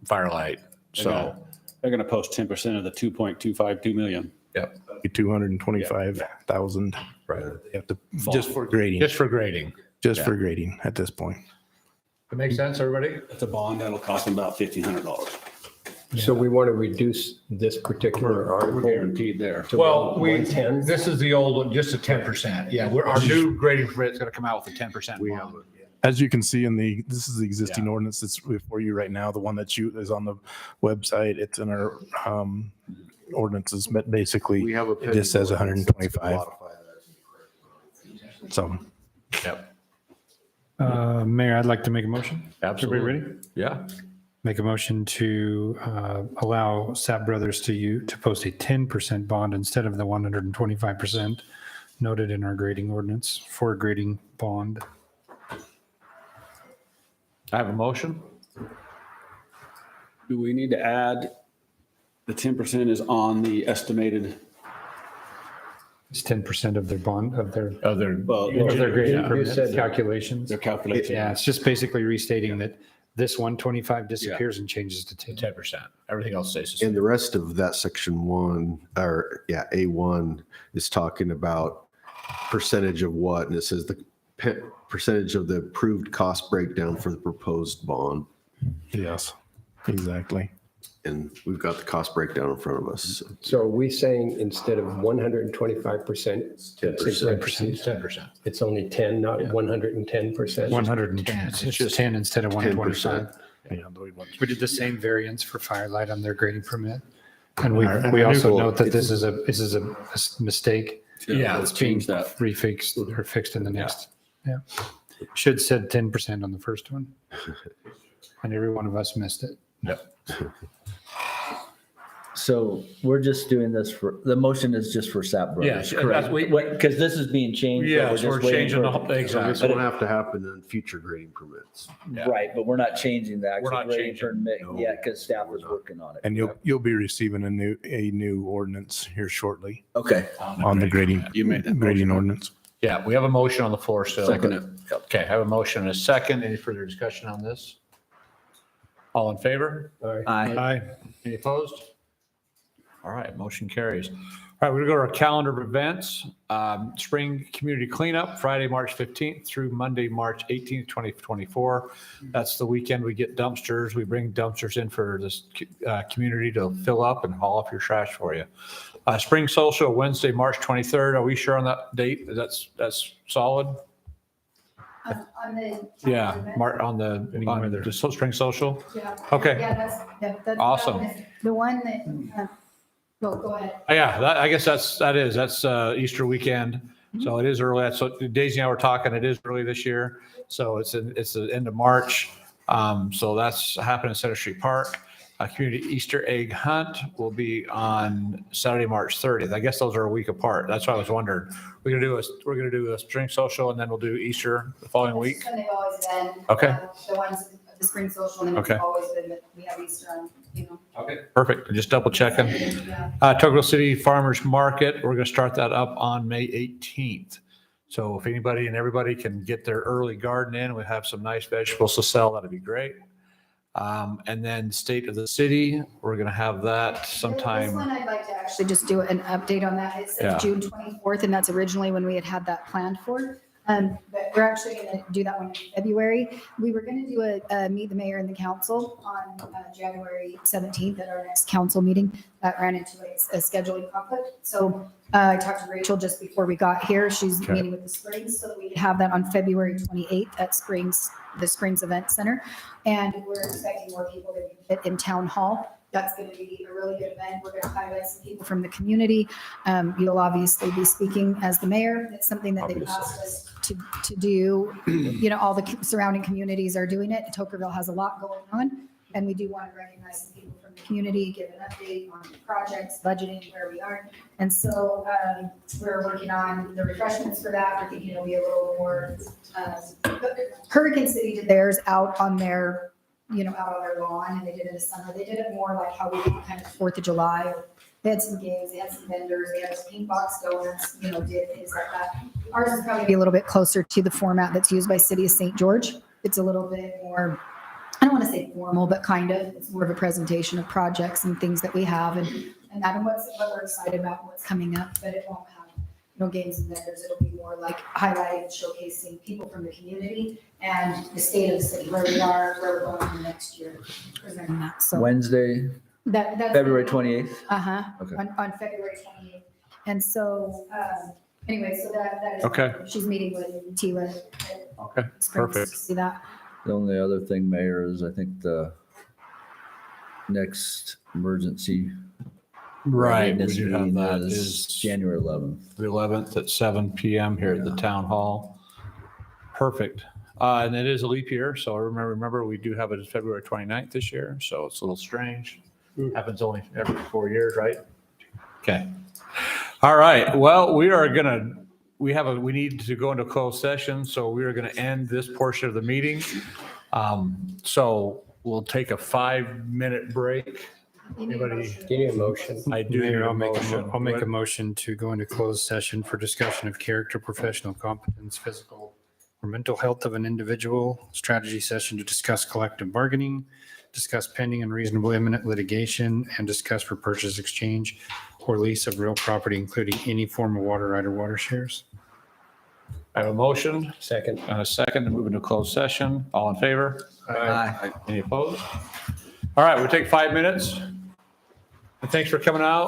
Firelight. So They're going to post 10% of the 2.252 million. Yep. 225,000. Right. They have to, just for grading. Just for grading. Just for grading at this point. That makes sense, everybody? It's a bond that'll cost them about $1,500. So we want to reduce this particular We're article guaranteed there. to Well, 110? this is the old, just a 10%. Yeah, our new grading permit is going to come out with a 10% bond. As you can see this is the existing ordinance that's before you right now, the one that is on the website. It's in our ordinances, but basically it just says 125. So. Yep. Mayor, I'd like to make a motion. Absolutely. Everybody ready? Yeah. Make a motion to allow Sapp Brothers to post a 10% bond instead of the 125% noted in our grading ordinance for a grading bond. I have a motion. Do we need to add the 10% is on the estimated? It's 10% of their bond, of their Well, grading you permit said- calculations. their calculation. Yeah, it's just basically restating that this 125 disappears and changes to 10. 10%. Everything else stays the same. And the rest of that section one, or A1 is talking about percentage of what, and it says the percentage of the approved cost breakdown for the proposed bond. Yes, exactly. And we've got the cost breakdown in front of us. So are we saying instead of 125%? 10%. It's only 10, not 110%? 110. It's just 10 instead of 125. 10%. We did the same variance for Firelight on their grading permit. And we Alright. we also Well, note that this is a mistake. Yeah, It's being change that. refixed or fixed in the next. Yeah. Should said 10% on the first one. And every one of us missed it. Yep. So we're just doing this the motion is just for Sapp Brothers, Yes, correct? Because this is being changed. but Yes, just we're waiting changing the for- whole, This exactly. won't have to happen in future grading permits. Yeah. Right, but we're not changing the We're actual not grading changing. permit No. yet because staff is working on it. And you'll be receiving a new ordinance here shortly Okay. on the grading. You made that grading ordinance. Yeah, we have a motion on the floor still. Second it. Okay, I have a motion and a second. Any further discussion on this? All in favor? Aye. Aye. Any opposed? All right, motion carries. All right, we're gonna go to our calendar of events. Spring Community Cleanup, Friday, March 15th through Monday, March 18th, 2024. That's the weekend we get dumpsters. We bring dumpsters in for this community to fill up and haul up your trash for you. Spring Social, Wednesday, March 23rd. Are we sure on that date? That's solid? On the. Yeah, on the spring social. Yeah. Okay. Yeah, that's. Awesome. that was The one that, well, go ahead. Yeah, I guess that's Easter weekend. So it is early. That's what Daisy and I were talking. It is early this year. So it's the end of March. So that's happening in Center Street Park. Community Easter egg hunt will be on Saturday, March 30th. I guess those are a week apart. That's why I was wondering. We're gonna do a spring social and then we'll do Easter the following week. And they've always been. Okay. The ones, the spring social, and then Okay. it's always been that we have Easter on, Okay. Perfect. Just double checking. Tocqueville City Farmers Market, we're gonna start that up on May 18th. So if anybody and everybody can get their early garden in, we have some nice vegetables to sell, that'd be great. And then State of the City, we're going to have that This one sometime. I'd like to actually just do an update on that. It Yeah. says June 24th, and that's originally when we had that planned for. But we're actually going to do that one in February. We were going to do a meet the mayor and the council on January 17th at our next council meeting. That ran into a scheduling conflict. So I talked to Rachel just before we got here. She's Okay. meeting with the Springs, so we could have that on February 28th at the Springs Event Center. And we're expecting more people to fit in Town Hall. That's going to be a really good event. We're going to highlight some people from the community. You'll obviously be speaking as the mayor. It's something that they've asked us to do. All the surrounding communities are doing it. Tocqueville has a lot going on, and we do want to recognize the people from the community, give an update on the projects, budgeting, where we are. And so we're working on the refreshments for that. We're thinking it'll be a little more, Hurricane City did theirs out on their lawn, and they did it in the summer. They did it more like how we did kind of 4th of July. They had some games, they had some vendors, they had some pink box donuts, did things like that. Ours is probably be a little bit closer to the format that's used by City of St. George. It's a little bit more, I don't want to say formal, but kind of. It's more of a presentation of projects and things that we have and that and what we're excited about, what's coming up, but it won't have no games and vendors. It'll be more like highlighting and showcasing people from the community and the state of the city, where we are, where we're going in the next year. Presenting that. So Wednesday, that's February 28th. Okay. On February 28th. And so, anyway, so that is. Okay. She's meeting with Tila. Okay, Springs perfect. to see that. The only other thing, Mayor, is I think the next emergency Right, we readiness do have meeting that is is January 11th. the 11th at 7 PM here at the town hall. Perfect. And it is a leap year, so remember, we do have it as February 29th this year, so it's a little strange. Happens only every 4 years, right? Okay. All right, well, we need to go into closed session, so we are going to end this portion of the meeting. So we'll take a 5-minute break. Anybody? Do you need a motion? I do. need Mayor, a I'll make motion. a motion to go into closed session for discussion of character, professional competence, physical or mental health of an individual, strategy session to discuss collective bargaining, discuss pending and reasonable imminent litigation, and discuss for purchase, exchange, or lease of real property, including any form of water right or water shares. I have a motion Second. and a second to move into closed session. All in favor? Aye. Any opposed? All right, we'll take 5 minutes. And thanks for coming out.